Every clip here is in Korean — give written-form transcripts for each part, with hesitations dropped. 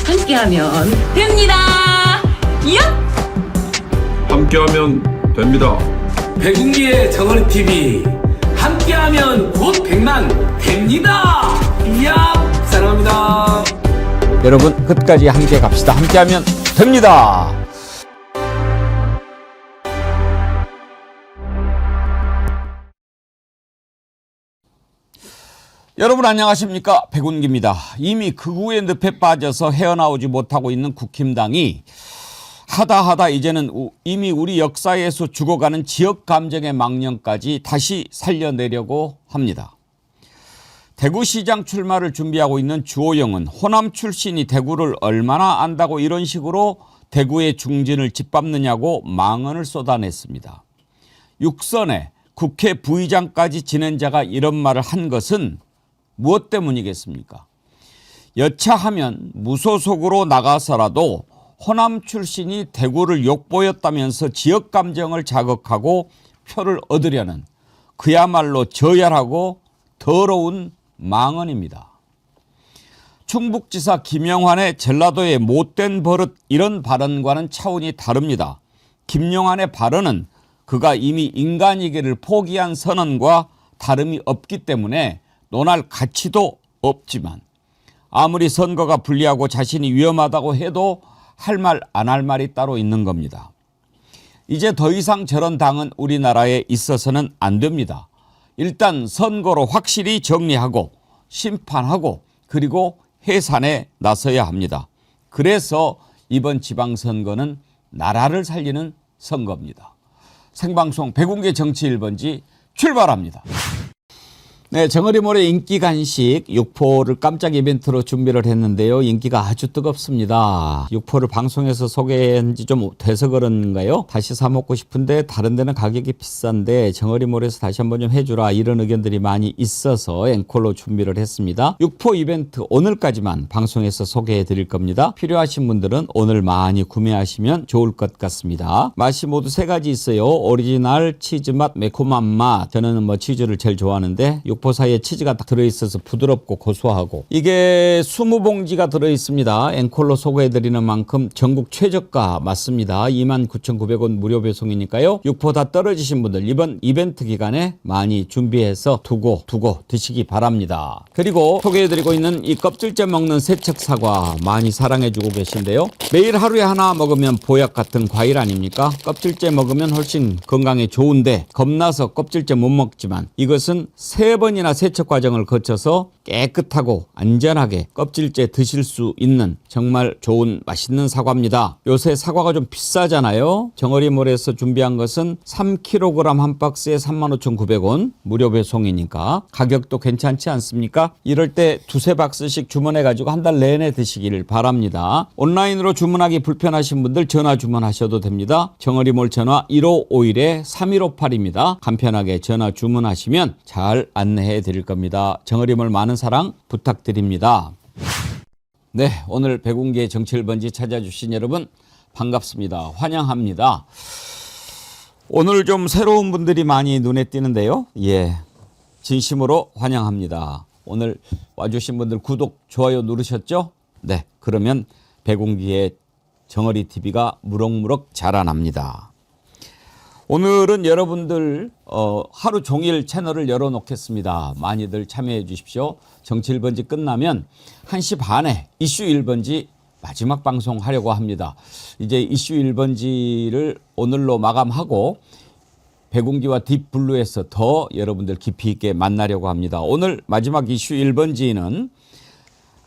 함께하면 됩니다. 야! 함께하면 됩니다. 백운기의 정어리 TV 함께하면 곧 100만 됩니다. 이야 사랑합니다. 여러분 끝까지 함께 갑시다. 함께하면 됩니다. 여러분 안녕하십니까? 백운기입니다. 이미 극우의 늪에 빠져서 헤어나오지 못하고 있는 국힘당이 하다 이제는 이미 우리 역사에서 죽어가는 지역 감정의 망령까지 다시 살려내려고 합니다. 대구시장 출마를 준비하고 있는 주호영은 호남 출신이 대구를 얼마나 안다고 이런 식으로 대구의 중진을 짓밟느냐고 망언을 쏟아냈습니다. 육선에 국회 부의장까지 지낸 자가 이런 말을 한 것은 무엇 때문이겠습니까? 여차하면 무소속으로 나가서라도 호남 출신이 대구를 욕보였다면서 지역 감정을 자극하고 표를 얻으려는 그야말로 저열하고 더러운 망언입니다. 충북지사 김영환의 전라도의 못된 버릇 이런 발언과는 차원이 다릅니다. 김영환의 발언은 그가 이미 인간이기를 포기한 선언과 다름이 없기 때문에 논할 가치도 없지만 아무리 선거가 불리하고 자신이 위험하다고 해도 할 말 안 할 말이 따로 있는 겁니다. 이제 더 이상 저런 당은 우리나라에 있어서는 안 됩니다. 일단 선거로 확실히 정리하고 심판하고 그리고 해산에 나서야 합니다. 그래서 이번 지방선거는 나라를 살리는 선거입니다. 생방송 백운기 정치 1번지 출발합니다. 네, 정어리몰의 인기 간식 육포를 깜짝 이벤트로 준비를 했는데요. 인기가 아주 뜨겁습니다. 육포를 방송에서 소개한 지 좀 돼서 그런가요? 다시 사 먹고 싶은데 다른 데는 가격이 비싼데 정어리몰에서 다시 한번 좀 해주라 이런 의견들이 많이 있어서 앵콜로 준비를 했습니다. 육포 이벤트 오늘까지만 방송에서 소개해 드릴 겁니다. 필요하신 분들은 오늘 많이 구매하시면 좋을 것 같습니다. 맛이 모두 세 가지 있어요. 오리지널 치즈맛, 매콤한 맛. 저는 뭐 치즈를 제일 좋아하는데 육포 사이에 치즈가 딱 들어있어서 부드럽고 고소하고 이게 20봉지가 들어있습니다. 앵콜로 소개해드리는 만큼 전국 최저가 맞습니다. 29,900원 무료 배송이니까요. 육포 다 떨어지신 분들 이번 이벤트 기간에 많이 준비해서 두고 드시기 바랍니다. 그리고 소개해드리고 있는 이 껍질째 먹는 세척 사과 많이 사랑해주고 계신데요. 매일 하루에 하나 먹으면 보약 같은 과일 아닙니까? 껍질째 먹으면 훨씬 건강에 좋은데 겁나서 껍질째 못 먹지만 이것은 3번이나 세척 과정을 거쳐서 깨끗하고 안전하게 껍질째 드실 수 있는 정말 좋은 맛있는 사과입니다. 요새 사과가 좀 비싸잖아요. 정어리몰에서 준비한 것은 3kg 한 박스에 35,900원 무료 배송이니까 가격도 괜찮지 않습니까? 이럴 때 두세 박스씩 주문해가지고 한 달 내내 드시기를 바랍니다. 온라인으로 주문하기 불편하신 분들 전화 주문하셔도 됩니다. 정어리몰 전화 1551-3158입니다. 간편하게 전화 주문하시면 잘 안내해 드릴 겁니다. 정어리몰 많은 사랑 부탁드립니다. 네, 오늘 백운기의 정치 1번지 찾아주신 여러분 반갑습니다. 환영합니다. 오늘 좀 새로운 분들이 많이 눈에 띄는데요. 예, 진심으로 환영합니다. 오늘 와주신 분들 구독, 좋아요 누르셨죠? 네, 그러면 백운기의 정어리 TV가 무럭무럭 자라납니다. 오늘은 여러분들 하루 종일 채널을 열어놓겠습니다. 많이들 참여해 주십시오. 정치 1번지 끝나면 1시 반에 이슈 1번지 마지막 방송 하려고 합니다. 이제 이슈 1번지를 오늘로 마감하고 백운기와 딥블루에서 더 여러분들 깊이 있게 만나려고 합니다. 오늘 마지막 이슈 1번지는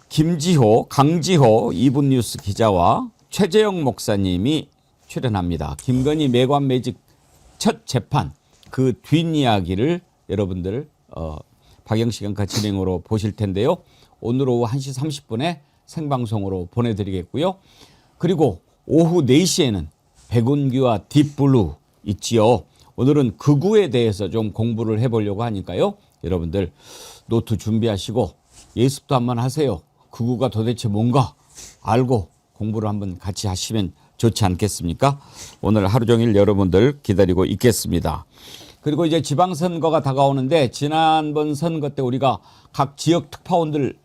김지호, 강지호 2분 뉴스 기자와 최재형 목사님이 출연합니다. 김건희 매관 매직 첫 재판 그 뒷이야기를 여러분들 박영식 앵커 진행으로 보실 텐데요. 오늘 오후 1시 30분에 생방송으로 보내드리겠고요. 그리고 오후 4시에는 백운기와 딥블루 있지요. 오늘은 극우에 대해서 좀 공부를 해보려고 하니까요. 여러분들 노트 준비하시고 예습도 한번 하세요. 극우가 도대체 뭔가 알고 공부를 한번 같이 하시면 좋지 않겠습니까? 오늘 하루 종일 여러분들 기다리고 있겠습니다. 그리고 이제 지방선거가 다가오는데 지난번 선거 때 우리가 각 지역 특파원들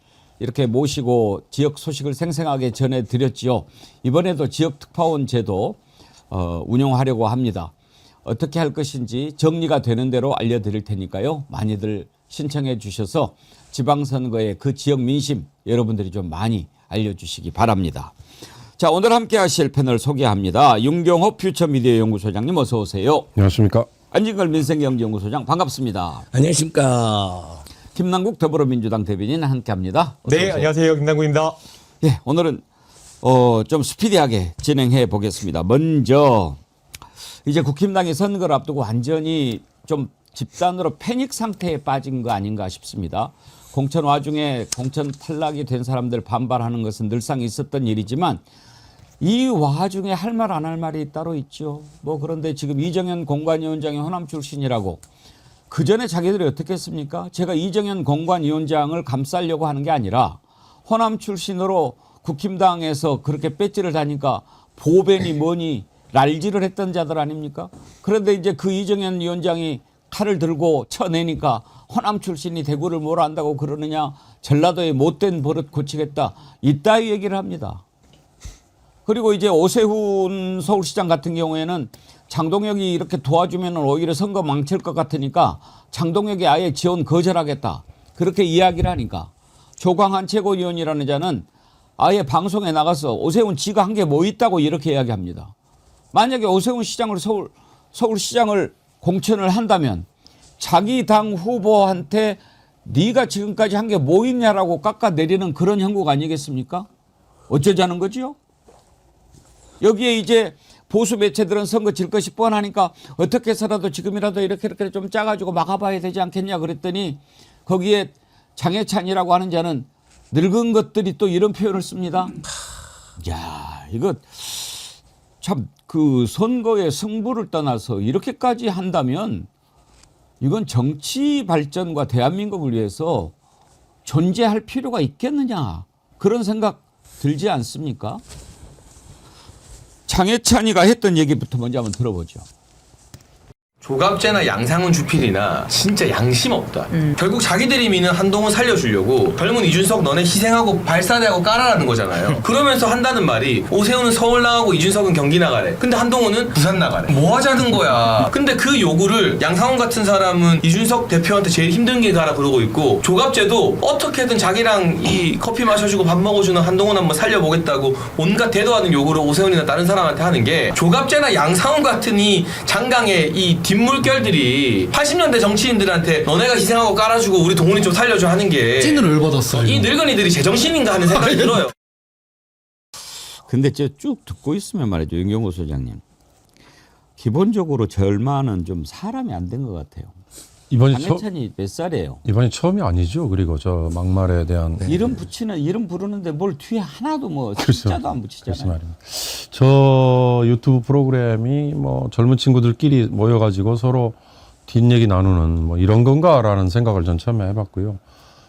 이렇게 모시고 지역 소식을 생생하게 전해드렸지요. 이번에도 지역 특파원 제도 운영하려고 합니다. 어떻게 할 것인지 정리가 되는 대로 알려드릴 테니까요. 많이들 신청해 주셔서 지방선거의 그 지역 민심 여러분들이 좀 많이 알려주시기 바랍니다. 자, 오늘 함께 하실 패널 소개합니다. 윤경호 퓨처미디어 연구소장님 어서 오세요. 안녕하십니까. 안진걸 민생경제연구소장 반갑습니다. 안녕하십니까. 김남국 더불어민주당 대변인 함께합니다. 네, 안녕하세요. 김남국입니다. 예, 오늘은 좀 스피디하게 진행해 보겠습니다. 먼저 이제 국힘당이 선거를 앞두고 완전히 좀 집단으로 패닉 상태에 빠진 거 아닌가 싶습니다. 공천 와중에 공천 탈락이 된 사람들 반발하는 것은 늘상 있었던 일이지만 이 와중에 할 말 안 할 말이 따로 있죠. 뭐 그런데 지금 이정현 공관위원장이 호남 출신이라고 그 전에 자기들이 어떻게 했습니까? 제가 이정현 공관위원장을 감싸려고 하는 게 아니라 호남 출신으로 국힘당에서 그렇게 배지를 다니까 보배니 뭐니 랄질을 했던 자들 아닙니까? 그런데 이제 그 이정현 위원장이 칼을 들고 쳐내니까 호남 출신이 대구를 뭐라 한다고 그러느냐, 전라도의 못된 버릇 고치겠다, 이따위 얘기를 합니다. 그리고 이제 오세훈 서울시장 같은 경우에는 장동혁이 이렇게 도와주면 오히려 선거 망칠 것 같으니까 장동혁이 아예 지원 거절하겠다, 그렇게 이야기를 하니까 조광한 최고위원이라는 자는 아예 방송에 나가서 오세훈 지가 한 게 뭐 있다고 이렇게 이야기합니다. 만약에 오세훈 시장을 서울시장을 공천을 한다면 자기 당 후보한테 네가 지금까지 한 게 뭐 있냐라고 깎아내리는 그런 형국 아니겠습니까? 어쩌자는 거지요? 여기에 이제 보수 매체들은 선거 질 것이 뻔하니까 어떻게 해서라도 지금이라도 이렇게 좀 짜가지고 막아봐야 되지 않겠냐 그랬더니 거기에 장해찬이라고 하는 자는 늙은 것들이 또 이런 표현을 씁니다. 야, 이거 참 그 선거의 승부를 떠나서 이렇게까지 한다면 이건 정치 발전과 대한민국을 위해서 존재할 필요가 있겠느냐, 그런 생각 들지 않습니까? 장해찬이가 했던 얘기부터 먼저 한번 들어보죠. 조갑제나 양상훈 주필이나 진짜 양심 없다. 결국 자기들이 미는 한동훈 살려주려고 젊은 이준석 너네 희생하고 발사대하고 깔아라는 거잖아요. 그러면서 한다는 말이 오세훈은 서울 나가고 이준석은 경기 나가래. 근데 한동훈은 부산 나가래. 뭐 하자는 거야. 근데 그 요구를 양상훈 같은 사람은 이준석 대표한테 제일 힘든 길 가라 그러고 있고, 조갑제도 어떻게든 자기랑 이 커피 마셔주고 밥 먹어주는 한동훈 한번 살려보겠다고 온갖 대도하는 요구를 오세훈이나 다른 사람한테 하는 게, 조갑제나 양상훈 같은 이 장강의 이 뒷물결들이 80년대 정치인들한테 너네가 희생하고 깔아주고 우리 동훈이 좀 살려줘 하는 게 찐을 열받았어요. 이 늙은이들이 제정신인가 하는 생각이 들어요. 근데 쭉 듣고 있으면 말이죠, 윤경호 소장님, 기본적으로 절만은 좀 사람이 안 된 것 같아요. 장해찬이 몇 살이에요? 이번이 처음이 아니죠. 그리고 저 막말에 대한 이름 부르는데 뭘 뒤에 하나도 뭐 그렇죠. 숫자도 안 붙이잖아요. 말입니다. 저 유튜브 프로그램이 뭐 젊은 친구들끼리 모여가지고 서로 뒷얘기 나누는 뭐 이런 건가라는 생각을 전 처음에 해봤고요.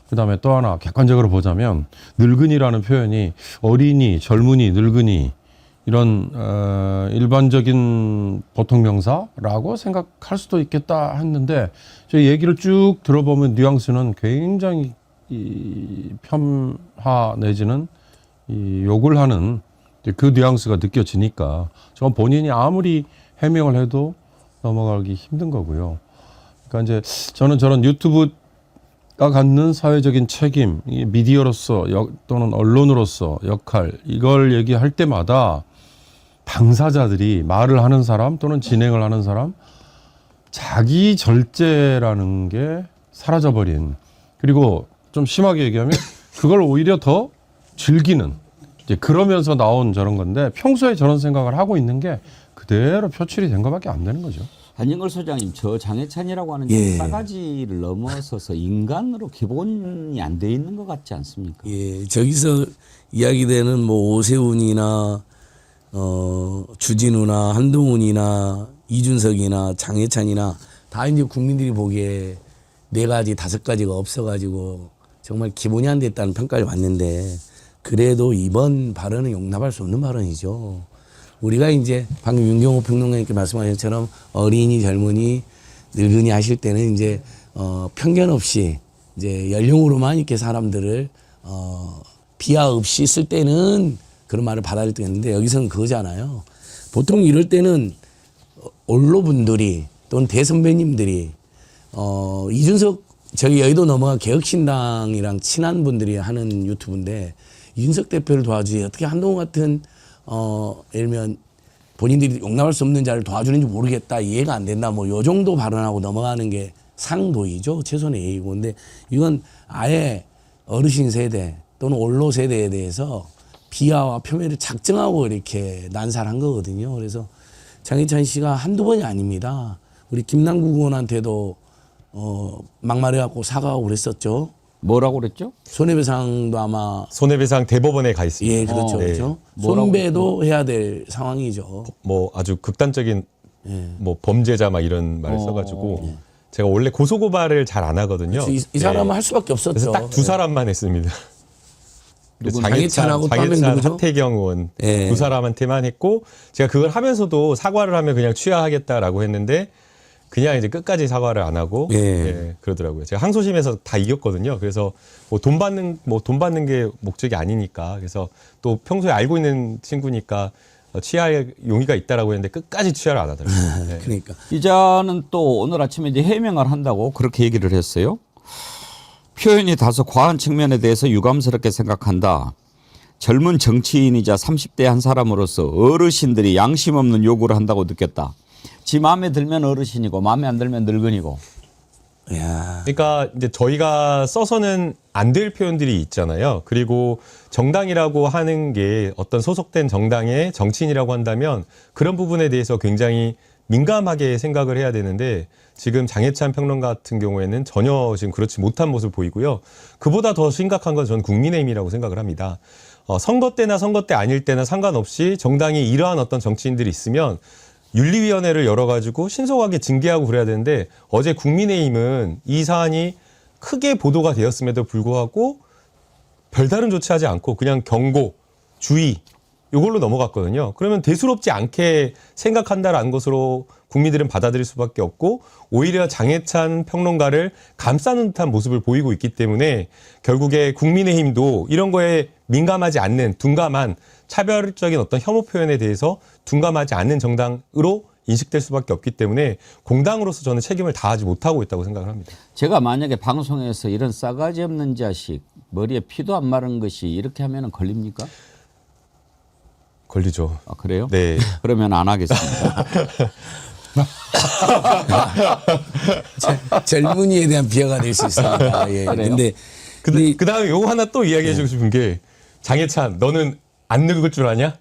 그다음에 또 하나 객관적으로 보자면 늙은이라는 표현이 어린이, 젊은이, 늙은이 이런 일반적인 보통 명사라고 생각할 수도 있겠다 했는데, 저 얘기를 쭉 들어보면 뉘앙스는 굉장히 이 폄하 내지는 이 욕을 하는 그 뉘앙스가 느껴지니까 저건 본인이 아무리 해명을 해도 넘어가기 힘든 거고요. 그러니까 이제 저는 저런 유튜브가 갖는 사회적인 책임, 이 미디어로서 또는 언론으로서 역할, 이걸 얘기할 때마다 당사자들이, 말을 하는 사람 또는 진행을 하는 사람, 자기 절제라는 게 사라져버린, 그리고 좀 심하게 얘기하면 그걸 오히려 더 즐기는, 이제 그러면서 나온 저런 건데, 평소에 저런 생각을 하고 있는 게 그대로 표출이 된 것밖에 안 되는 거죠. 안진걸 소장님, 저 장해찬이라고 하는 싸가지를 넘어서서 인간으로 기본이 안 돼 있는 것 같지 않습니까? 예, 저기서 이야기되는 뭐 오세훈이나 주진우나 한동훈이나 이준석이나 장해찬이나 다 이제 국민들이 보기에 4가지, 5가지가 없어가지고 정말 기본이 안 됐다는 평가를 받는데, 그래도 이번 발언은 용납할 수 없는 발언이죠. 우리가 이제 방금 윤경호 평론가님께 말씀하신 것처럼 어린이, 젊은이, 늙은이 하실 때는 이제 편견 없이 이제 연령으로만 이렇게 사람들을 비하 없이 쓸 때는 그런 말을 받아들였는데 여기서는 그거잖아요. 보통 이럴 때는 언론분들이 또는 대선배님들이 이준석 저기 여의도 넘어가 개혁신당이랑 친한 분들이 하는 유튜브인데 이준석 대표를 도와주지 어떻게 한동훈 같은 예를 들면 본인들이 용납할 수 없는 자를 도와주는지 모르겠다 이해가 안 된다 뭐 요 정도 발언하고 넘어가는 게 상도이죠 최소한의 예의고 근데 이건 아예 어르신 세대 또는 언론 세대에 대해서 비하와 폄훼를 작정하고 이렇게 난사한 거거든요. 그래서 장해찬 씨가 한두 번이 아닙니다. 우리 김남국 의원한테도 막말해갖고 사과하고 그랬었죠. 뭐라고 그랬죠? 손해배상도 아마 손해배상 대법원에 가 있습니다. 예 그렇죠, 네. 그렇죠. 손배도 해야 될 상황이죠. 뭐 아주 극단적인 뭐 범죄자 막 이런 말을 써가지고 제가 원래 고소고발을 잘 안 하거든요. 그렇죠. 이 사람은 할 수밖에 없었죠. 그래서 딱 두 사람만 했습니다. 장해찬하고 또 한명 누구죠? 하태경 의원 예. 두 사람한테만 했고 제가 그걸 하면서도 사과를 하면 그냥 취하하겠다라고 했는데 그냥 이제 끝까지 사과를 안 하고 예. 예, 그러더라고요. 제가 항소심에서 다 이겼거든요. 그래서 뭐 돈 받는 게 목적이 아니니까 그래서 또 평소에 알고 있는 친구니까 취할 용의가 있다라고 했는데 끝까지 취하를 안 하더라고요. 예. 그러니까 기자는 또 오늘 아침에 이제 해명을 한다고 그렇게 얘기를 했어요. 표현이 다소 과한 측면에 대해서 유감스럽게 생각한다. 젊은 정치인이자 30대 한 사람으로서 어르신들이 양심 없는 요구를 한다고 느꼈다. 지 마음에 들면 어르신이고 마음에 안 들면 늙은이고. 야. 그러니까 이제 저희가 써서는 안 될 표현들이 있잖아요. 그리고 정당이라고 하는 게 어떤 소속된 정당의 정치인이라고 한다면 그런 부분에 대해서 굉장히 민감하게 생각을 해야 되는데 지금 장해찬 평론가 같은 경우에는 전혀 지금 그렇지 못한 모습을 보이고요. 그보다 더 심각한 건 저는 국민의힘이라고 생각을 합니다. 선거 때나 선거 때 아닐 때나 상관없이 정당에 이러한 어떤 정치인들이 있으면 윤리위원회를 열어가지고 신속하게 징계하고 그래야 되는데 어제 국민의힘은 이 사안이 크게 보도가 되었음에도 불구하고 별다른 조치하지 않고 그냥 경고, 주의 이걸로 넘어갔거든요. 그러면 대수롭지 않게 생각한다라는 것으로 국민들은 받아들일 수밖에 없고 오히려 장해찬 평론가를 감싸는 듯한 모습을 보이고 있기 때문에 결국에 국민의힘도 이런 거에 민감하지 않는 둔감한 차별적인 어떤 혐오 표현에 대해서 둔감하지 않는 정당으로 인식될 수밖에 없기 때문에 공당으로서 저는 책임을 다하지 못하고 있다고 생각을 합니다. 제가 만약에 방송에서 이런 싸가지 없는 자식 머리에 피도 안 마른 것이 이렇게 하면 걸립니까? 걸리죠. 아, 그래요? 네. 그러면 안 하겠습니다. 젊은이에 대한 비하가 될 수 있으니까. 예. 근데 그 다음에 요거 하나 또 이야기해주고 싶은 게 장해찬 너는 안 늙을 줄 아냐?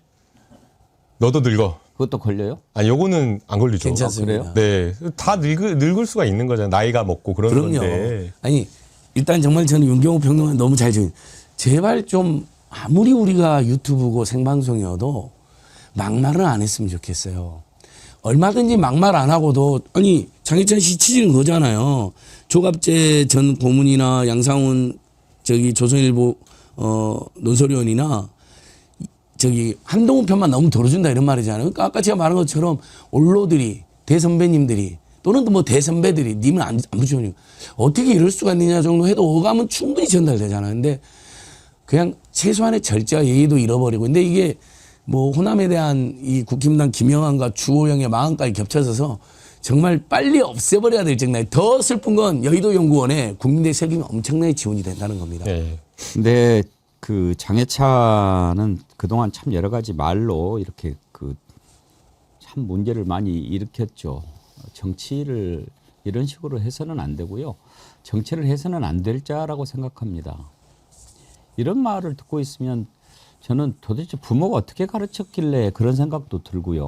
너도 늙어. 그것도 걸려요? 아, 요거는 안 걸리죠. 괜찮습니다. 네. 다 늙을 수가 있는 거잖아요. 나이가 먹고 그런 그럼요. 건데. 아니 일단 정말 저는 윤경호 평론가 너무 잘 좀 제발 좀 아무리 우리가 유튜브고 생방송이어도 막말은 안 했으면 좋겠어요. 얼마든지 막말 안 하고도 아니 장해찬 씨 취지는 그거잖아요. 조갑재 전 고문이나 양상훈 저기 조선일보 논설위원이나 저기 한동훈 편만 너무 들어준다 이런 말이잖아요. 그러니까 아까 제가 말한 것처럼 언론들이 대선배님들이 또는 뭐 대선배들이 님은 안 붙여주니까 어떻게 이럴 수가 있느냐 정도 해도 어감은 충분히 전달되잖아요. 근데 그냥 최소한의 절제와 예의도 잃어버리고 근데 이게 뭐 호남에 대한 이 국힘당 김영환과 주호영의 마음까지 겹쳐져서 정말 빨리 없애버려야 될 정도에 더 슬픈 건 여의도 연구원에 국민의 책임이 엄청나게 지원이 된다는 겁니다. 네. 근데 그 장해찬은 그동안 참 여러 가지 말로 이렇게 그 참 문제를 많이 일으켰죠. 정치를 이런 식으로 해서는 안 되고요. 정치를 해서는 안 될 자라고 생각합니다. 이런 말을 듣고 있으면 저는 도대체 부모가 어떻게 가르쳤길래 그런 생각도 들고요.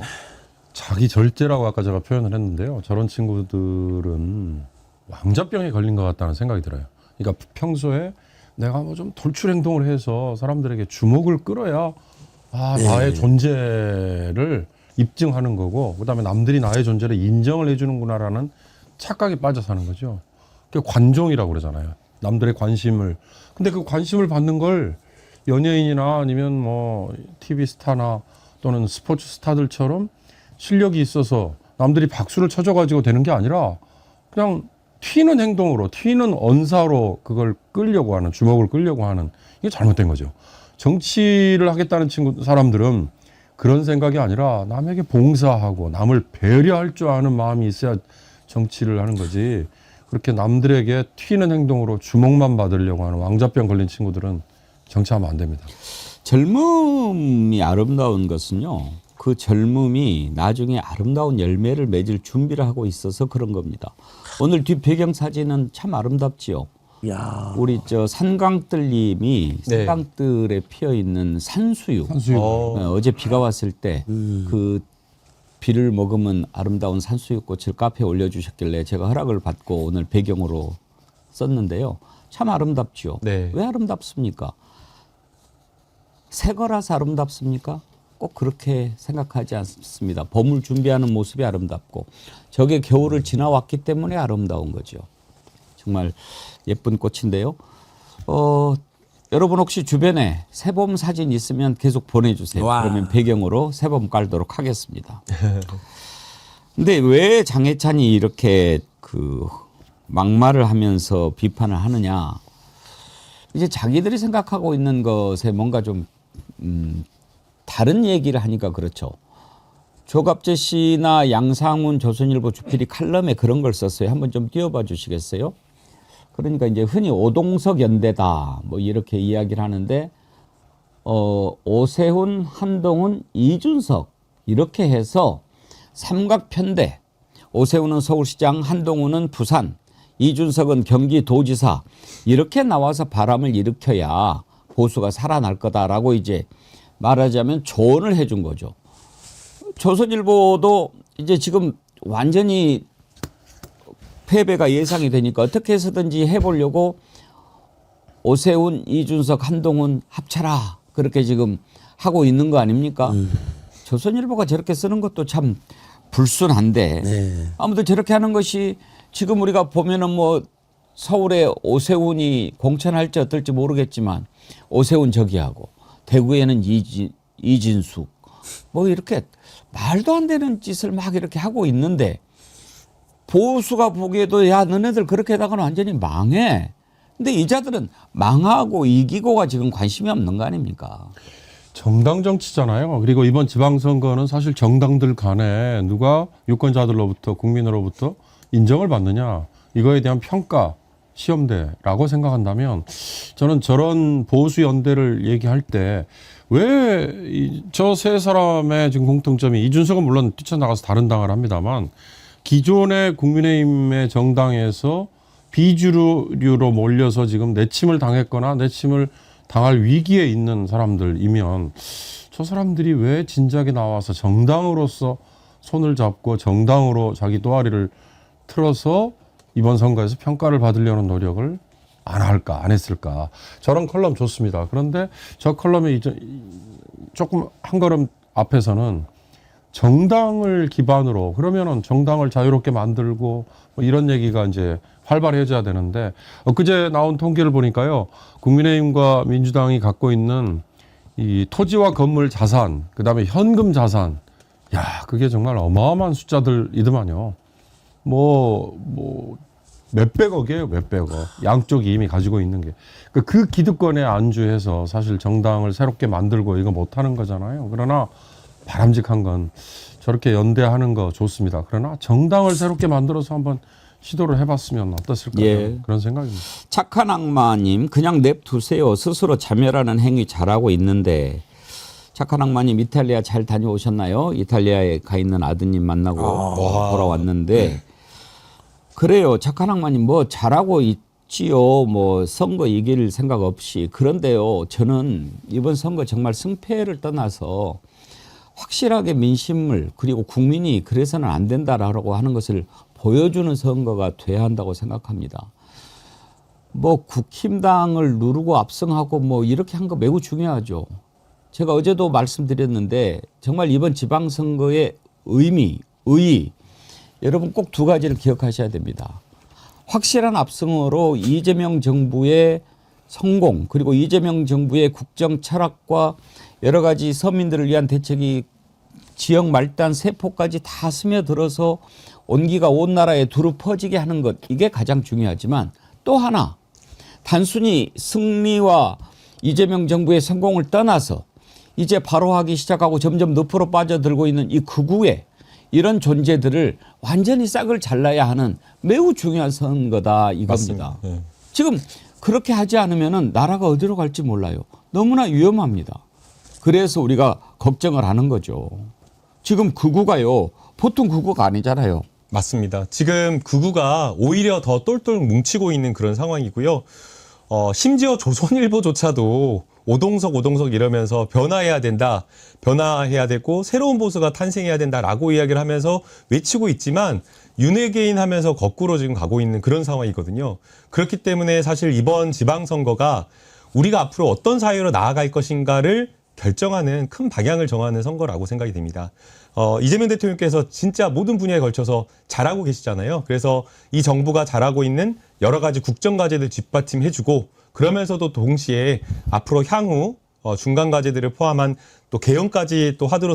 자기 절제라고 아까 제가 표현을 했는데요. 저런 친구들은 왕자병에 걸린 것 같다는 생각이 들어요. 그러니까 평소에 내가 뭐 좀 돌출 행동을 해서 사람들에게 주목을 끌어야 나의 존재를 입증하는 거고 그다음에 남들이 나의 존재를 인정을 해주는구나라는 착각에 빠져 사는 거죠. 그게 관종이라고 그러잖아요. 남들의 관심을. 근데 그 관심을 받는 걸 연예인이나 아니면 뭐 TV 스타나 또는 스포츠 스타들처럼 실력이 있어서 남들이 박수를 쳐줘가지고 되는 게 아니라 그냥 튀는 행동으로, 튀는 언사로 그걸 끌려고 하는, 주목을 끌려고 하는 이게 잘못된 거죠. 정치를 하겠다는 사람들은 그런 생각이 아니라 남에게 봉사하고 남을 배려할 줄 아는 마음이 있어야 정치를 하는 거지. 그렇게 남들에게 튀는 행동으로 주목만 받으려고 하는 왕자병 걸린 친구들은 정치하면 안 됩니다. 젊음이 아름다운 것은요. 그 젊음이 나중에 아름다운 열매를 맺을 준비를 하고 있어서 그런 겁니다. 오늘 뒷 배경 사진은 참 아름답지요. 야. 우리 저 산강들님이 네. 산강들에 피어 있는 산수유. 어제 비가 왔을 때 그 비를 머금은 아름다운 산수유꽃을 카페에 올려주셨길래 제가 허락을 받고 오늘 배경으로 썼는데요. 참 아름답지요. 네. 왜 아름답습니까? 새 거라서 아름답습니까? 꼭 그렇게 생각하지 않습니다. 봄을 준비하는 모습이 아름답고 저게 겨울을 지나왔기 때문에 아름다운 거죠. 정말 예쁜 꽃인데요. 여러분 혹시 주변에 새봄 사진 있으면 계속 보내주세요. 와. 그러면 배경으로 새봄 깔도록 하겠습니다. 근데 왜 장해찬이 이렇게 그 막말을 하면서 비판을 하느냐? 이제 자기들이 생각하고 있는 것에 뭔가 좀 다른 얘기를 하니까 그렇죠. 조갑재 씨나 양상훈 조선일보 주필이 칼럼에 그런 걸 썼어요. 한번 좀 띄워봐 주시겠어요? 그러니까 이제 흔히 오동석 연대다 뭐 이렇게 이야기를 하는데 오세훈, 한동훈, 이준석 이렇게 해서 삼각편대. 오세훈은 서울시장, 한동훈은 부산, 이준석은 경기도지사 이렇게 나와서 바람을 일으켜야 보수가 살아날 거다라고 이제 말하자면 조언을 해준 거죠. 조선일보도 이제 지금 완전히 패배가 예상이 되니까 어떻게 해서든지 해보려고 오세훈, 이준석, 한동훈 합쳐라 그렇게 지금 하고 있는 거 아닙니까? 조선일보가 저렇게 쓰는 것도 참 불순한데 네. 아무튼 저렇게 하는 것이 지금 우리가 보면은 뭐 서울에 오세훈이 공천할지 어떨지 모르겠지만 오세훈 저기 하고 대구에는 이진숙 뭐 이렇게 말도 안 되는 짓을 막 이렇게 하고 있는데 보수가 보기에도 야 너네들 그렇게 하다가는 완전히 망해. 근데 이자들은 망하고 이기고가 지금 관심이 없는 거 아닙니까? 정당 정치잖아요. 그리고 이번 지방선거는 사실 정당들 간에 누가 유권자들로부터 국민으로부터 인정을 받느냐 이거에 대한 평가 시험대라고 생각한다면 저는 저런 보수 연대를 얘기할 때 왜 저 세 사람의 지금 공통점이 이준석은 물론 뛰쳐나가서 다른 당을 합니다만 기존의 국민의힘의 정당에서 비주류로 몰려서 지금 내침을 당했거나 내침을 당할 위기에 있는 사람들이면 저 사람들이 왜 진작에 나와서 정당으로서 손을 잡고 정당으로 자기 또아리를 틀어서 이번 선거에서 평가를 받으려는 노력을 안 할까, 안 했을까. 저런 컬럼 좋습니다. 그런데 저 컬럼의 조금 한 걸음 앞에서는 정당을 기반으로 그러면은 정당을 자유롭게 만들고 뭐 이런 얘기가 이제 활발해져야 되는데 엊그제 나온 통계를 보니까요. 국민의힘과 민주당이 갖고 있는 이 토지와 건물 자산, 그다음에 현금 자산. 야, 그게 정말 어마어마한 숫자들이더만요. 뭐 몇백억이에요, 몇백억. 양쪽이 이미 가지고 있는 게. 그 기득권에 안주해서 사실 정당을 새롭게 만들고 이거 못 하는 거잖아요. 그러나 바람직한 건 저렇게 연대하는 거 좋습니다. 그러나 정당을 새롭게 만들어서 한번 시도를 해봤으면 어땠을까 예. 그런 생각입니다. 착한 악마님 그냥 냅두세요. 스스로 자멸하는 행위 잘하고 있는데 착한 악마님 이탈리아 잘 다녀오셨나요? 이탈리아에 가 있는 아드님 만나고 돌아왔는데 그래요. 착한 악마님 뭐 잘하고 있지요. 뭐 선거 이길 생각 없이. 그런데요. 저는 이번 선거 정말 승패를 떠나서 확실하게 민심을 그리고 국민이 그래서는 안 된다라고 하는 것을 보여주는 선거가 돼야 한다고 생각합니다. 뭐 국힘당을 누르고 압승하고 뭐 이렇게 한 거 매우 중요하죠. 제가 어제도 말씀드렸는데 정말 이번 지방선거의 의의 여러분 꼭 두 가지를 기억하셔야 됩니다. 확실한 압승으로 이재명 정부의 성공 그리고 이재명 정부의 국정 철학과 여러 가지 서민들을 위한 대책이 지역 말단 세포까지 다 스며들어서 온기가 온 나라에 두루 퍼지게 하는 것 이게 가장 중요하지만 또 하나 단순히 승리와 이재명 정부의 성공을 떠나서 이제 바로 하기 시작하고 점점 늪으로 빠져들고 있는 이 극우의 이런 존재들을 완전히 싹을 잘라야 하는 매우 중요한 선거다 이겁니다. 맞습니다. 네. 지금 그렇게 하지 않으면 나라가 어디로 갈지 몰라요. 너무나 위험합니다. 그래서 우리가 걱정을 하는 거죠. 지금 극우가요. 보통 극우가 아니잖아요. 맞습니다. 지금 극우가 오히려 더 똘똘 뭉치고 있는 그런 상황이고요. 심지어 조선일보조차도 오동석 이러면서 변화해야 된다. 변화해야 되고 새로운 보수가 탄생해야 된다라고 이야기를 하면서 외치고 있지만 윤회개인 하면서 거꾸로 지금 가고 있는 그런 상황이거든요. 그렇기 때문에 사실 이번 지방선거가 우리가 앞으로 어떤 사회로 나아갈 것인가를 결정하는 큰 방향을 정하는 선거라고 생각이 됩니다. 이재명 대통령께서 진짜 모든 분야에 걸쳐서 잘하고 계시잖아요. 그래서 이 정부가 잘하고 있는 여러 가지 국정과제들 뒷받침해주고 그러면서도 동시에 앞으로 향후 중간 과제들을 포함한 또 개헌까지 또 화두로